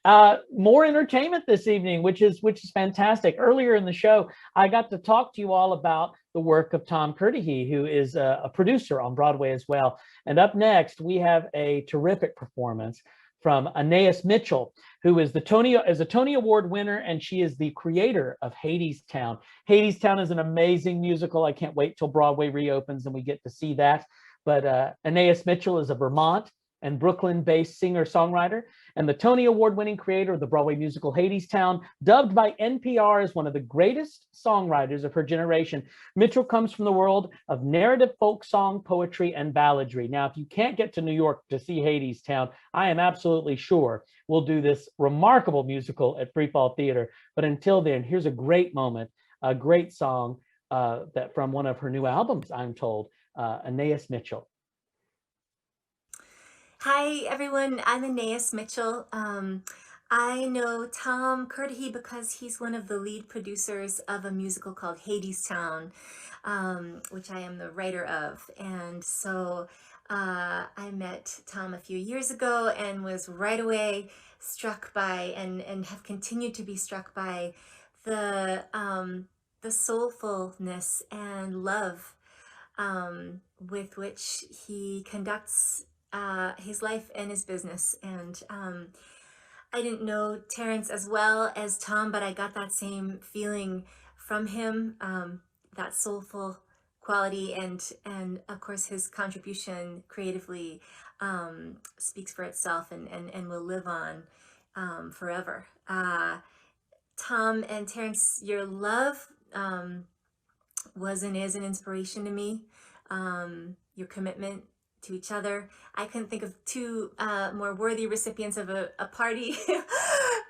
More entertainment this evening, which is fantastic. Earlier in the show, I got to talk to you all about the work of Tom Kurtahi, who is a producer on Broadway as well. And up next, we have a terrific performance from Aeneas Mitchell, who is a Tony Award winner, and she is the creator of Hadestown. Hadestown is an amazing musical. I can't wait till Broadway reopens and we get to see that. But Aeneas Mitchell is a Vermont and Brooklyn-based singer-songwriter and the Tony Award-winning creator of the Broadway musical Hadestown, dubbed by NPR as one of the greatest songwriters of her generation. Mitchell comes from the world of narrative folk song, poetry, and balladry. Now, if you can't get to New York to see Hadestown, I am absolutely sure we'll do this remarkable musical at Free Fall Theater. But until then, here's a great moment, a great song that from one of her new albums, I'm told, Aeneas Mitchell. Hi, everyone. I'm Aeneas Mitchell. I know Tom Kurtahi because he's one of the lead producers of a musical called Hadestown, which I am the writer of. And so I met Tom a few years ago and was right away struck by and have continued to be struck by the soulfulness and love with which he conducts his life and his business. And I didn't know Terence as well as Tom, but I got that same feeling from him, that soulful quality, and of course his contribution creatively speaks for itself and will live on forever. Tom and Terence, your love was and is an inspiration to me. Your commitment to each other. I couldn't think of two more worthy recipients of a party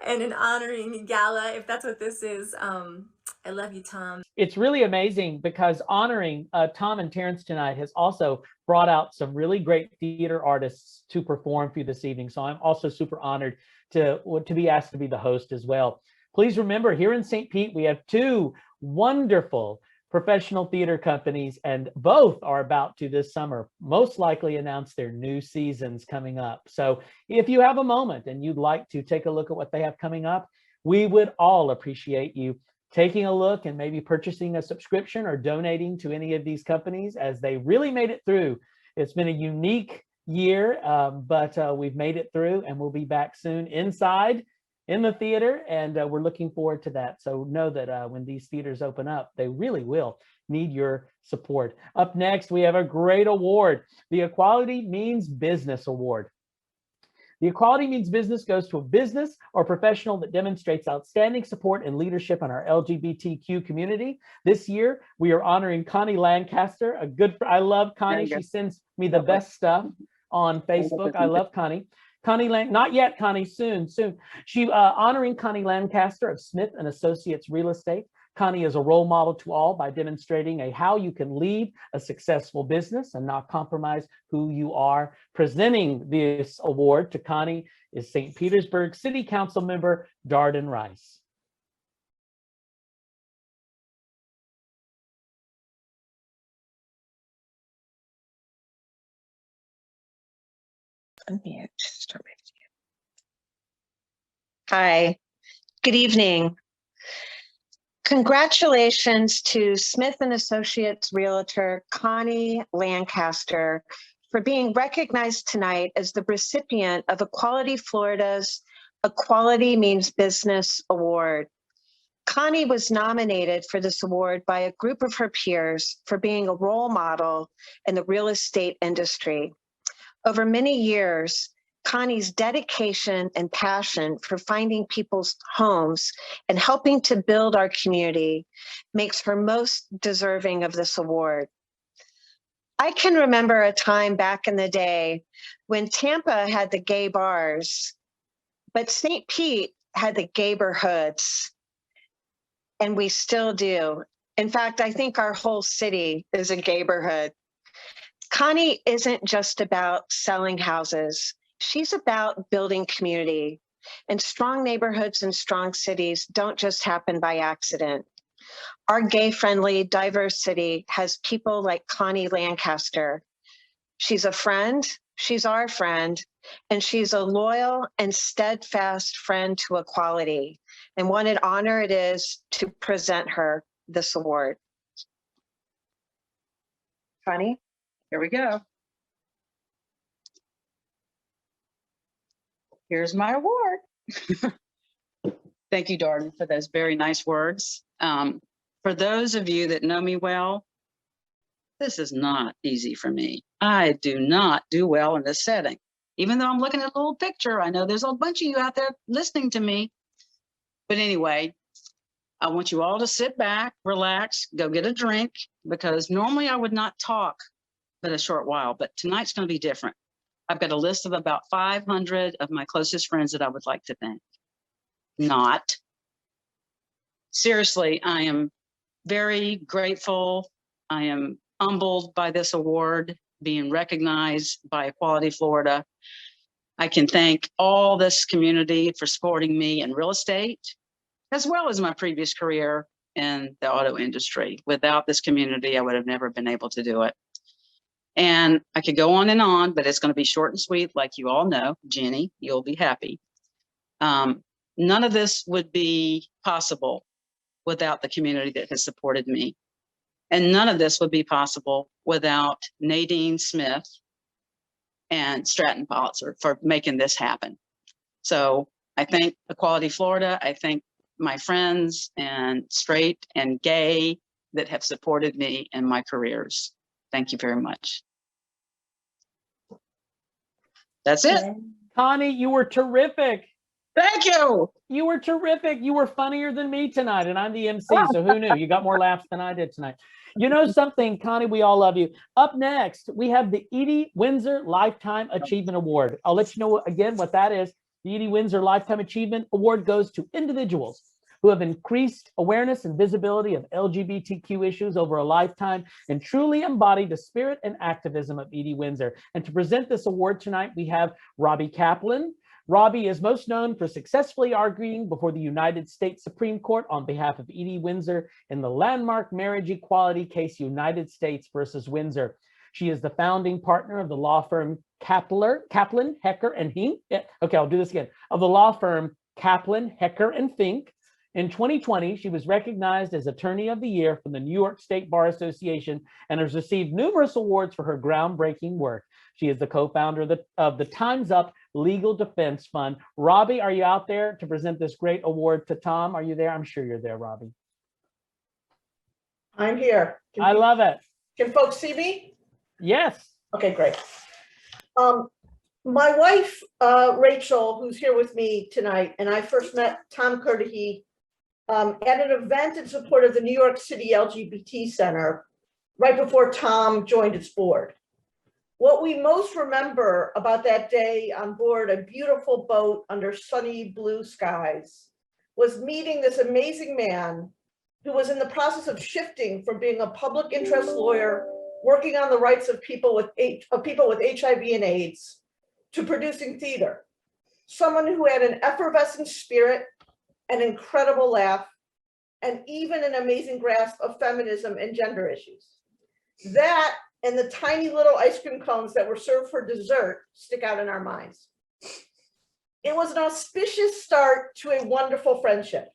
and an honoring gala, if that's what this is. I love you, Tom. It's really amazing because honoring Tom and Terence tonight has also brought out some really great theater artists to perform for you this evening. So I'm also super honored to be asked to be the host as well. Please remember, here in St. Pete, we have two wonderful professional theater companies, and both are about to this summer most likely announce their new seasons coming up. So if you have a moment and you'd like to take a look at what they have coming up, we would all appreciate you taking a look and maybe purchasing a subscription or donating to any of these companies, as they really made it through. It's been a unique year, but we've made it through, and we'll be back soon inside in the theater, and we're looking forward to that. So know that when these theaters open up, they really will need your support. Up next, we have a great award, the Equality Means Business Award. The Equality Means Business goes to a business or professional that demonstrates outstanding support and leadership in our LGBTQ community. This year, we are honoring Connie Lancaster, I love Connie. She sends me the best stuff on Facebook. I love Connie. Not yet, Connie, soon. She honoring Connie Lancaster of Smith & Associates Real Estate. Connie is a role model to all by demonstrating how you can lead a successful business and not compromise who you are. Presenting this award to Connie is St. Petersburg City Council member Darden Rice. Unmute. Start my video. Hi, good evening. Congratulations to Smith & Associates Realtor Connie Lancaster for being recognized tonight as the recipient of Equality Florida's Equality Means Business Award. Connie was nominated for this award by a group of her peers for being a role model in the real estate industry. Over many years, Connie's dedication and passion for finding people's homes and helping to build our community makes her most deserving of this award. I can remember a time back in the day when Tampa had the gay bars, but St. Pete had the gayborhoods, and we still do. In fact, I think our whole city is a gayborhood. Connie isn't just about selling houses. She's about building community. And strong neighborhoods and strong cities don't just happen by accident. Our gay-friendly, diverse city has people like Connie Lancaster. She's a friend, she's our friend, and she's a loyal and steadfast friend to equality. And what an honor it is to present her this award. Connie? Here we go. Here's my award. Thank you, Darden, for those very nice words. For those of you that know me well, this is not easy for me. I do not do well in this setting. Even though I'm looking at a little picture, I know there's a bunch of you out there listening to me. But anyway, I want you all to sit back, relax, go get a drink, because normally I would not talk but a short while, but tonight's going to be different. I've got a list of about 500 of my closest friends that I would like to thank. Not. Seriously, I am very grateful. I am humbled by this award being recognized by Equality Florida. I can thank all this community for supporting me in real estate, as well as my previous career in the auto industry. Without this community, I would have never been able to do it. And I could go on, but it's going to be short and sweet, like you all know. Jenny, you'll be happy. None of this would be possible without the community that has supported me. And none of this would be possible without Nadine Smith and Stratton Politzer for making this happen. So I thank Equality Florida. I thank my friends and straight and gay that have supported me in my careers. Thank you very much. That's it. Connie, you were terrific. Thank you. You were terrific. You were funnier than me tonight, and I'm the MC, so who knew? You got more laughs than I did tonight. You know something, Connie, we all love you. Up next, we have the Edie Windsor Lifetime Achievement Award. I'll let you know again what that is. The Edie Windsor Lifetime Achievement Award goes to individuals who have increased awareness and visibility of LGBTQ issues over a lifetime and truly embody the spirit and activism of Edie Windsor. And to present this award tonight, we have Robbie Kaplan. Robbie is most known for successfully arguing before the United States Supreme Court on behalf of Edie Windsor in the landmark marriage equality case United States versus Windsor. She is the founding partner of the law firm Kaplan, Hecker, and Fink. Okay, I'll do this again. Of the law firm Kaplan, Hecker, and Fink. In 2020, she was recognized as Attorney of the Year from the New York State Bar Association and has received numerous awards for her groundbreaking work. She is the co-founder of the Time's Up Legal Defense Fund. Robbie, are you out there to present this great award to Tom? Are you there? I'm sure you're there, Robbie. I'm here. I love it. Can folks see me? Yes. Okay, great. My wife, Rachel, who's here with me tonight, and I first met Tom Kurtahi at an event in support of the New York City LGBT Center right before Tom joined its board. What we most remember about that day on board a beautiful boat under sunny blue skies was meeting this amazing man who was in the process of shifting from being a public interest lawyer working on the rights of people with HIV and AIDS to producing theater. Someone who had an effervescent spirit, an incredible laugh, and even an amazing grasp of feminism and gender issues. That and the tiny little ice cream cones that were served for dessert stick out in our minds. It was an auspicious start to a wonderful friendship.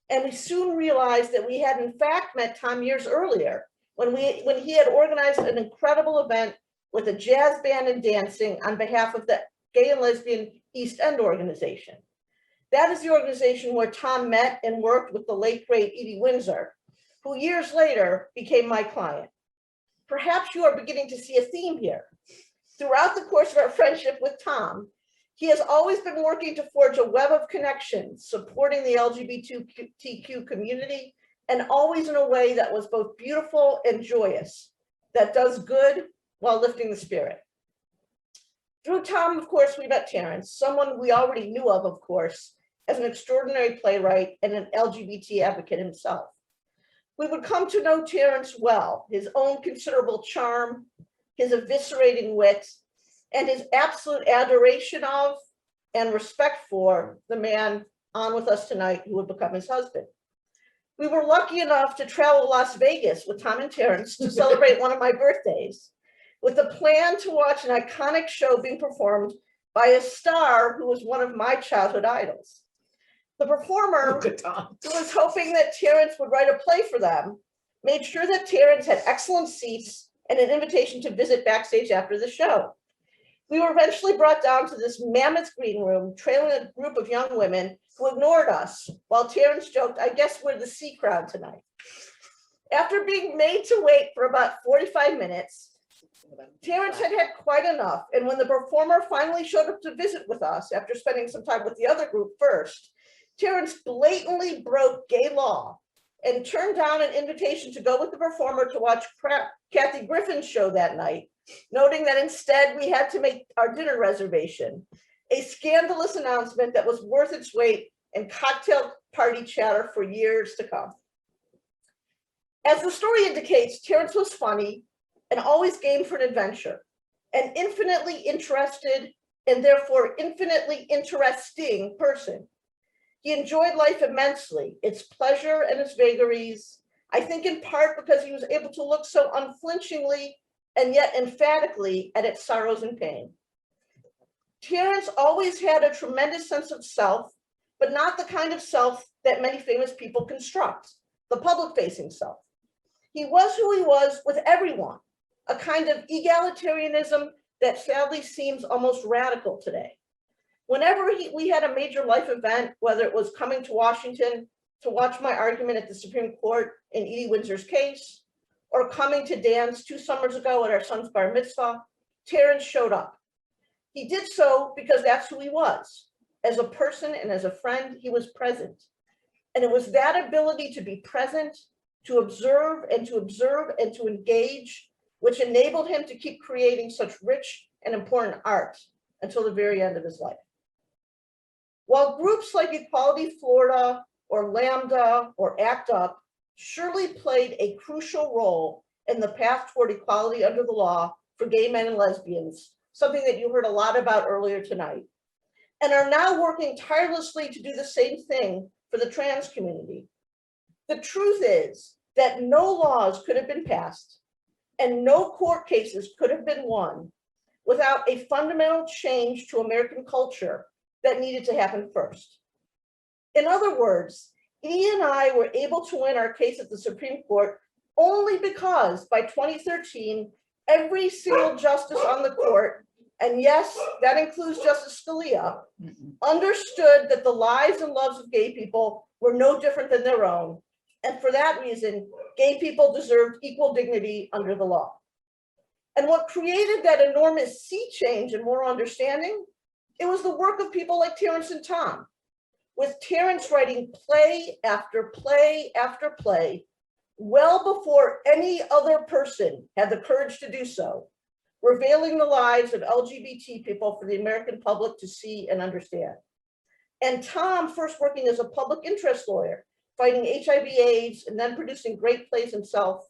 And we soon realized that we had in fact met Tom years earlier when he had organized an incredible event with a jazz band and dancing on behalf of the Gay and Lesbian East End organization. That is the organization where Tom met and worked with the late great Edie Windsor, who years later became my client. Perhaps you are beginning to see a theme here. Throughout the course of our friendship with Tom, he has always been working to forge a web of connections, supporting the LGBTQ community, and always in a way that was both beautiful and joyous, that does good while lifting the spirit. Through Tom, of course, we met Terence, someone we already knew of course, as an extraordinary playwright and an LGBT advocate himself. We would come to know Terence well, his own considerable charm, his eviscerating wit, and his absolute adoration of and respect for the man on with us tonight who would become his husband. We were lucky enough to travel to Las Vegas with Tom and Terence to celebrate one of my birthdays, with a plan to watch an iconic show being performed by a star who was one of my childhood idols. The performer, who was hoping that Terence would write a play for them, made sure that Terence had excellent seats and an invitation to visit backstage after the show. We were eventually brought down to this mammoth green room, trailing a group of young women who ignored us, while Terence joked, "I guess we're the C crowd tonight." After being made to wait for about 45 minutes, Terence had had quite enough, and when the performer finally showed up to visit with us after spending some time with the other group first, Terence blatantly broke gay law and turned down an invitation to go with the performer to watch Kathy Griffin's show that night, noting that instead we had to make our dinner reservation, a scandalous announcement that was worth its weight in cocktail party chatter for years to come. As the story indicates, Terence was funny and always game for an adventure, an infinitely interested and therefore infinitely interesting person. He enjoyed life immensely, its pleasure and its vagaries, I think in part because he was able to look so unflinchingly and yet emphatically at its sorrows and pain. Terence always had a tremendous sense of self, but not the kind of self that many famous people construct, the public-facing self. He was who he was with everyone, a kind of egalitarianism that sadly seems almost radical today. Whenever we had a major life event, whether it was coming to Washington to watch my argument at the Supreme Court in Edie Windsor's case, or coming to dance 2 summers ago at our son's bar mitzvah, Terence showed up. He did so because that's who he was. As a person and as a friend, he was present. And it was that ability to be present, to observe and to observe and to engage, which enabled him to keep creating such rich and important art until the very end of his life. While groups like Equality Florida or Lambda or ACT UP surely played a crucial role in the path toward equality under the law for gay men and lesbians, something that you heard a lot about earlier tonight, and are now working tirelessly to do the same thing for the trans community. The truth is that no laws could have been passed and no court cases could have been won without a fundamental change to American culture that needed to happen first. In other words, Edie and I were able to win our case at the Supreme Court only because by 2013, every single justice on the court, and yes, that includes Justice Scalia, understood that the lives and loves of gay people were no different than their own. And for that reason, gay people deserved equal dignity under the law. And what created that enormous sea change and moral understanding? It was the work of people like Terence and Tom, with Terence writing play after play after play, well before any other person had the courage to do so, revealing the lives of LGBT people for the American public to see and understand. And Tom first working as a public interest lawyer, fighting HIV/AIDS, and then producing great plays himself,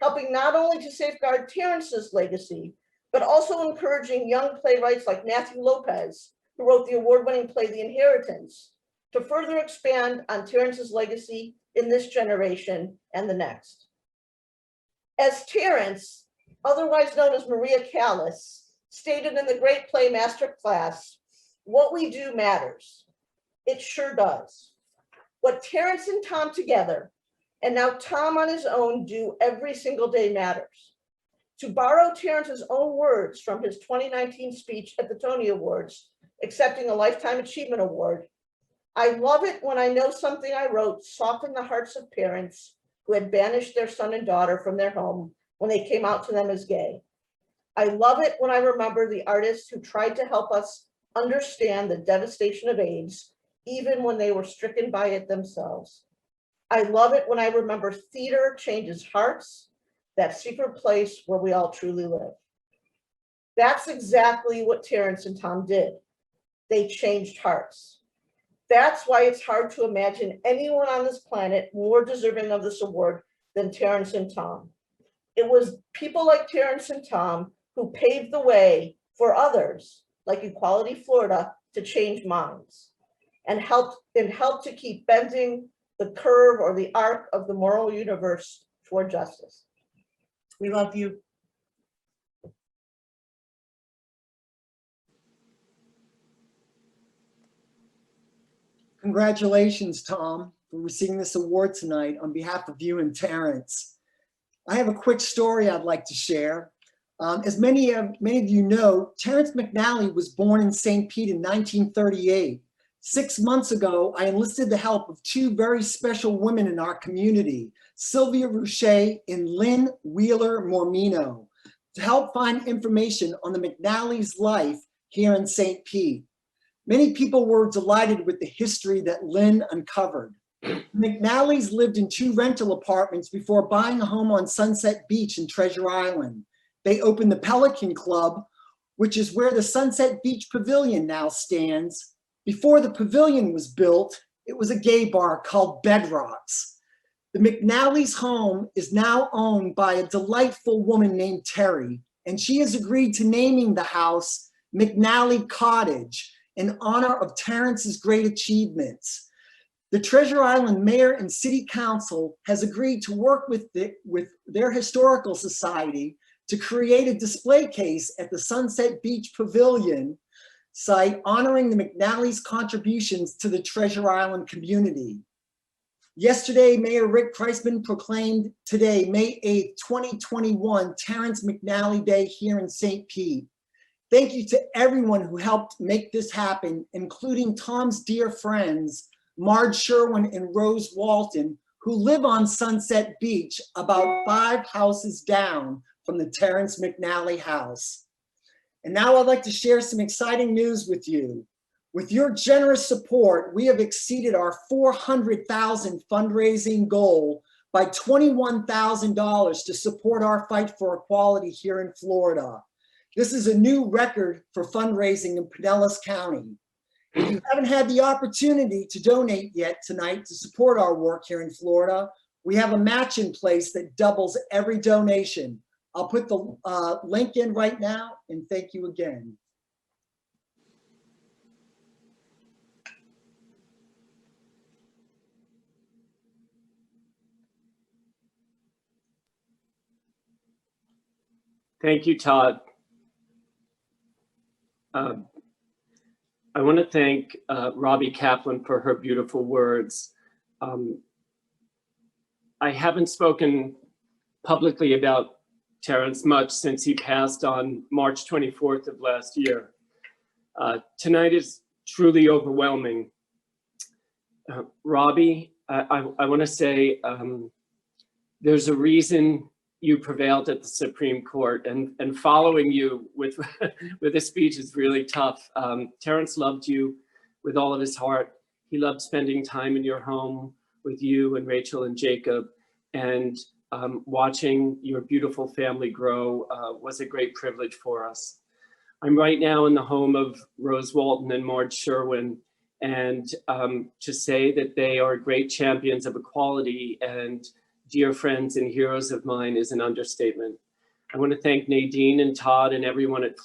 helping not only to safeguard Terence's legacy, but also encouraging young playwrights like Matthew Lopez, who wrote the award-winning play The Inheritance, to further expand on Terence's legacy in this generation and the next. As Terence, otherwise known as Maria Callas, stated in the great play Masterclass, what we do matters. It sure does. What Terence and Tom together, and now Tom on his own, do every single day matters. To borrow Terence's own words from his 2019 speech at the Tony Awards, accepting a Lifetime Achievement Award, I love it when I know something I wrote softened the hearts of parents who had banished their son and daughter from their home when they came out to them as gay. I love it when I remember the artists who tried to help us understand the devastation of AIDS, even when they were stricken by it themselves. I love it when I remember theater changes hearts, that secret place where we all truly live. That's exactly what Terence and Tom did. They changed hearts. That's why it's hard to imagine anyone on this planet more deserving of this award than Terence and Tom. It was people like Terence and Tom who paved the way for others, like Equality Florida, to change minds and help to keep bending the curve or the arc of the moral universe toward justice. We love you. Congratulations, Tom, for receiving this award tonight on behalf of you and Terence. I have a quick story I'd like to share. As many of you know, Terence Mcnally was born in St. Pete in 1938. 6 months ago, I enlisted the help of two very special women in our community, Sylvia Rouche and Lynn Wheeler Mormino, to help find information on the Mcnally's life here in St. Pete. Many people were delighted with the history that Lynn uncovered. Mcnally's lived in 2 rental apartments before buying a home on Sunset Beach in Treasure Island. They opened the Pelican Club, which is where the Sunset Beach Pavilion now stands. Before the pavilion was built, it was a gay bar called Bedrocks. The Mcnally's home is now owned by a delightful woman named Terry, and she has agreed to naming the house Mcnally Cottage in honor of Terence's great achievements. The Treasure Island Mayor and City Council has agreed to work with their historical society to create a display case at the Sunset Beach Pavilion site honoring the Mcnally's contributions to the Treasure Island community. Yesterday, Mayor Rick Kreisman proclaimed today, May 8th, 2021, Terence Mcnally Day here in St. Pete. Thank you to everyone who helped make this happen, including Tom's dear friends, Marge Sherwin and Rose Walton, who live on Sunset Beach, about 5 houses down from the Terence Mcnally house. And now I'd like to share some exciting news with you. With your generous support, we have exceeded our $400,000 fundraising goal by $21,000 to support our fight for equality here in Florida. This is a new record for fundraising in Pinellas County. If you haven't had the opportunity to donate yet tonight to support our work here in Florida, we have a match in place that doubles every donation. I'll put the link in right now, and thank you again. Thank you, Todd. I want to thank Robbie Kaplan for her beautiful words. I haven't spoken publicly about Terence much since he passed on March 24th of last year. Tonight is truly overwhelming. Robbie, I want to say there's a reason you prevailed at the Supreme Court, and following you with with a speech is really tough. Terence loved you with all of his heart. He loved spending time in your home with you and Rachel and Jacob, and watching your beautiful family grow was a great privilege for us. I'm right now in the home of Rose Walton and Marge Sherwin, and to say that they are great champions of equality and dear friends and heroes of mine is an understatement. I want to thank Nadine and Todd and everyone at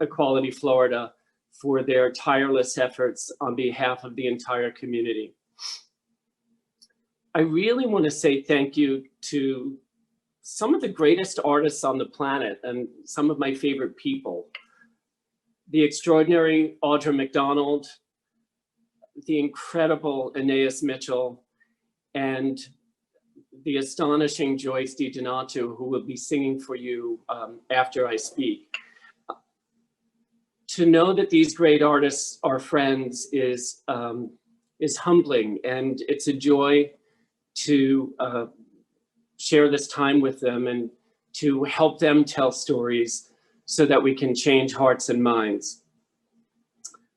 Equality Florida for their tireless efforts on behalf of the entire community. I really want to say thank you to some of the greatest artists on the planet and some of my favorite people. The extraordinary Audra Mcdonald, the incredible Aeneas Mitchell, and the astonishing Joyce Dionato, who will be singing for you after I speak. To know that these great artists are friends is humbling, and it's a joy to share this time with them and to help them tell stories so that we can change hearts and minds.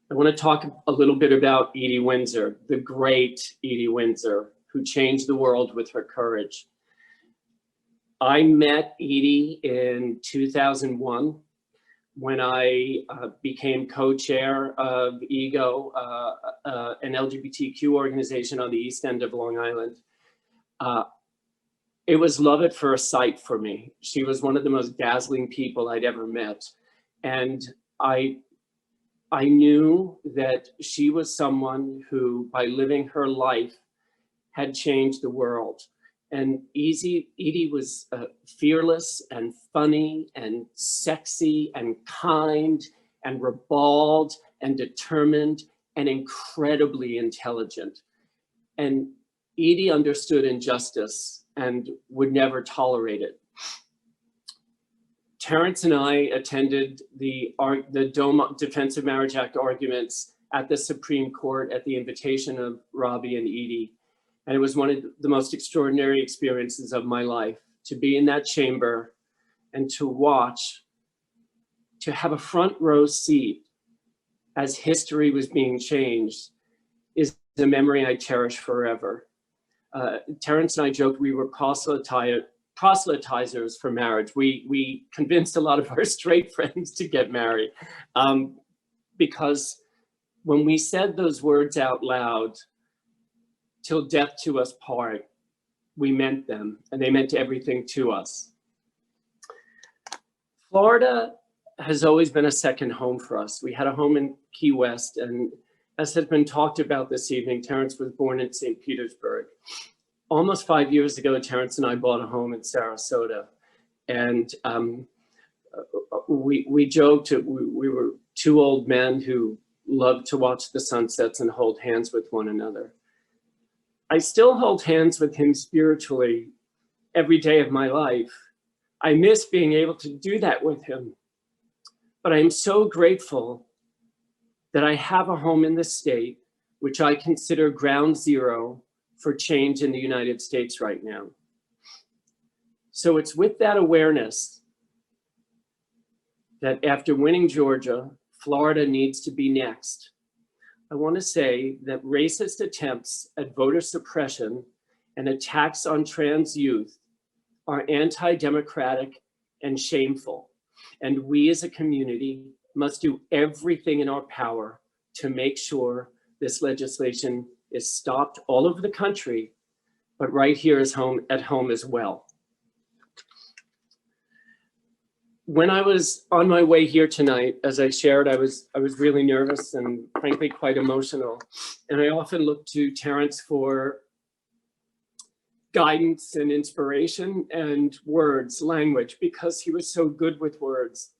I want to talk a little bit about Edie Windsor, the great Edie Windsor, who changed the world with her courage. I met Edie in 2001 when I became co-chair of EGO, an LGBTQ organization on the East End of Long Island. It was love at first sight for me. She was one of the most dazzling people I'd ever met. And I I knew that she was someone who, by living her life, had changed the world. And Edie was fearless and funny and sexy and kind and ribald and determined and incredibly intelligent. And Edie understood injustice and would never tolerate it. Terence and I attended the Defense of Marriage Act arguments at the Supreme Court at the invitation of Robbie and Edie. And it was one of the most extraordinary experiences of my life, to be in that chamber and to watch, to have a front row seat as history was being changed is a memory I cherish forever. Terence and I joked we were proselytizers for marriage. We convinced a lot of our straight friends to get married because when we said those words out loud, "Till death to us part," we meant them, and they meant everything to us. Florida has always been a second home for us. We had a home in Key West, and as has been talked about this evening, Terence was born in St. Petersburg. Almost 5 years ago, Terence and I bought a home in Sarasota, and we joked we were two old men who loved to watch the sunsets and hold hands with one another. I still hold hands with him spiritually every day of my life. I miss being able to do that with him, but I'm so grateful that I have a home in the state, which I consider ground zero for change in the United States right now. So it's with that awareness that after winning Georgia, Florida needs to be next. I want to say that racist attempts at voter suppression and attacks on trans youth are anti-democratic and shameful. And we as a community must do everything in our power to make sure this legislation is stopped all over the country, but right here at home as well. When I was on my way here tonight, as I shared, I was really nervous and frankly quite emotional. And I often look to Terence for guidance and inspiration and words, language, because he was so good with words.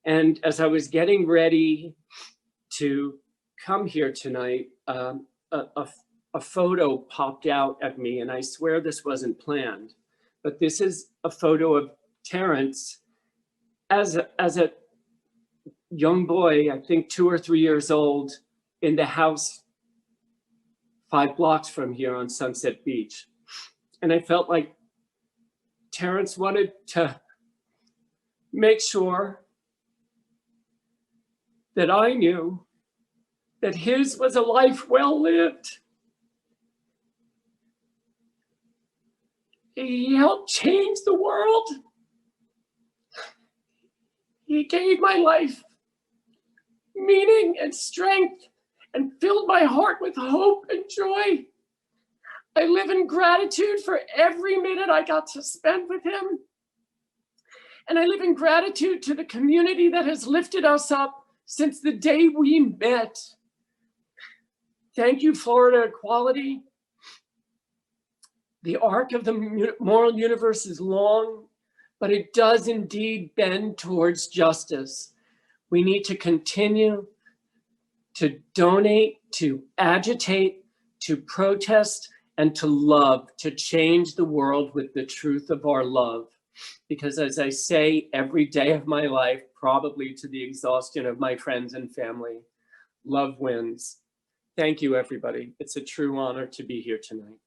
And as I was getting ready to come here tonight, a photo popped out at me, and I swear this wasn't planned, but this is a photo of Terence as a young boy, I think 2 or 3 years old, in the house 5 blocks from here on Sunset Beach. And I felt like Terence wanted to make sure that I knew that his was a life well lived. He helped change the world. He gave my life meaning and strength and filled my heart with hope and joy. I live in gratitude for every minute I got to spend with him. And I live in gratitude to the community that has lifted us up since the day we met. Thank you, Florida Equality. The arc of the moral universe is long, but it does indeed bend towards justice. We need to continue to donate, to agitate, to protest, and to love, to change the world with the truth of our love. Because as I say every day of my life, probably to the exhaustion of my friends and family, love wins. Thank you, everybody. It's a true honor to be here tonight.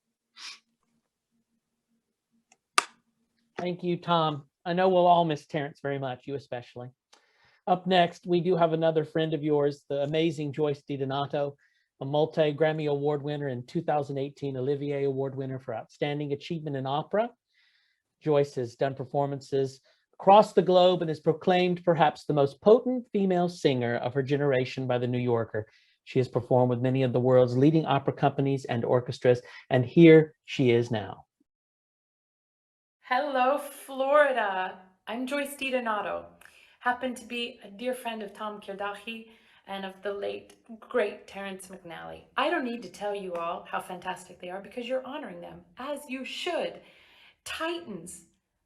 Thank you, Tom. I know we'll all miss Terence very much, you especially. Up next, we do have another friend of yours, the amazing Joyce Dionato, a multi-Grammy Award winner and 2018 Olivier Award winner for Outstanding Achievement in Opera. Joyce has done performances across the globe and is proclaimed perhaps the most potent female singer of her generation by the New Yorker. She has performed with many of the world's leading opera companies and orchestras, and here she is now. Hello, Florida. I'm Joyce Dionato, happened to be a dear friend of Tom Kurtahi and of the late, great Terence Mcnally. I don't need to tell you all how fantastic they are because you're honoring them, as you should. Titans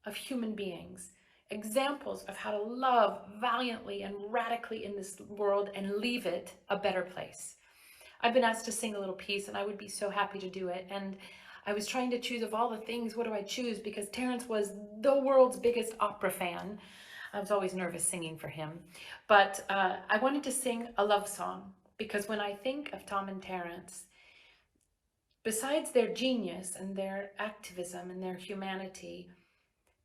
of human beings, examples of how to love valiantly and radically in this world and leave it a better place. I've been asked to sing a little piece and I would be so happy to do it. And I was trying to choose of all the things, what do I choose? Because Terence was the world's biggest opera fan. I was always nervous singing for him. But I wanted to sing a love song because when I think of Tom and Terence, besides their genius and their activism and their humanity,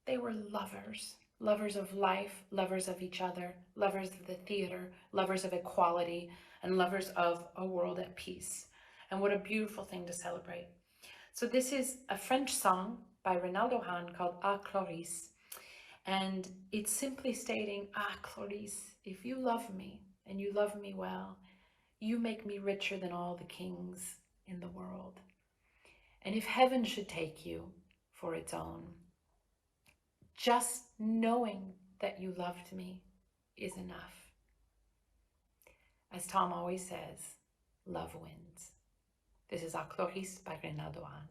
they were lovers. Lovers of life, lovers of each other, lovers of the theater, lovers of equality, and lovers of a world at peace. And what a beautiful thing to celebrate. So this is a French song by Ronaldo Hahn called Ah Cloris. And it's simply stating, ah Cloris, if you love me and you love me well, you make me richer than all the kings in the world. And if heaven should take you for its own, just knowing that you loved me is enough. As Tom always says, love wins. This is A Cloris by Ronaldo Hahn.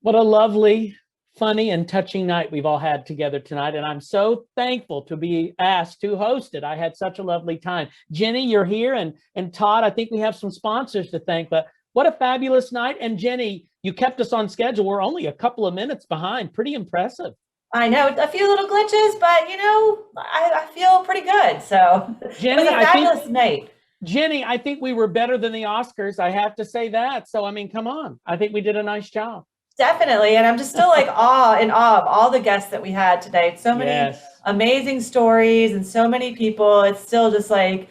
What a lovely, funny, and touching night we've all had together tonight. And I'm so thankful to be asked to host it. I had such a lovely time. Jenny, you're here. And Todd, I think we have some sponsors to thank, but What a fabulous night. And Jenny, you kept us on schedule. We're only a couple of minutes behind. Pretty impressive. I know a few little glitches, but you know, I feel pretty good. So Jenny, it was a fabulous night. Jenny, I think we were better than the Oscars. I have to say that. So, I mean, come on. I think we did a nice job. Definitely. And I'm just still like in awe of all the guests that we had today. So many amazing stories and so many people. It's still just like,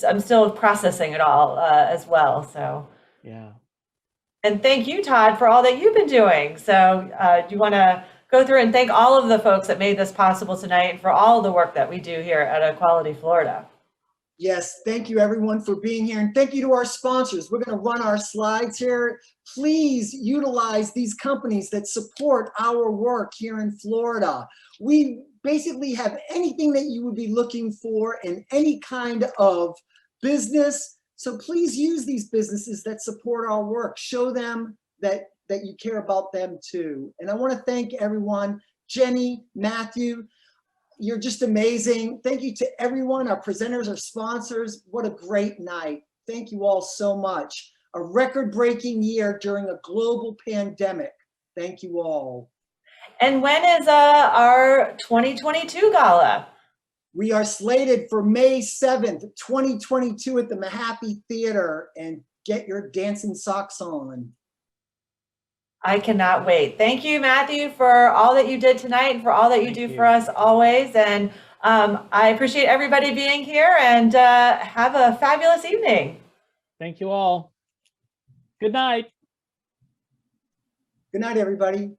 I'm still processing it all as well. So, yeah. And thank you, Todd, for all that you've been doing. So do you want to go through and thank all of the folks that made this possible tonight and for all the work that we do here at Equality Florida? Yes, thank you everyone for being here, and thank you to our sponsors. We're going to run our slides here. Please utilize these companies that support our work here in Florida. We basically have anything that you would be looking for in any kind of business. So please use these businesses that support our work. Show them that you care about them too. And I want to thank everyone, Jenny, Matthew. You're just amazing. Thank you to everyone, our presenters, our sponsors. What a great night. Thank you all so much. A record-breaking year during a global pandemic. Thank you all. And when is our 2022 gala? We are slated for May 7th, 2022 at the Mahaffey Theater, and get your dancing socks on. I cannot wait. Thank you, Matthew, for all that you did tonight and for all that you do for us always. And I appreciate everybody being here, and have a fabulous evening. Thank you all. Good night. Good night, everybody.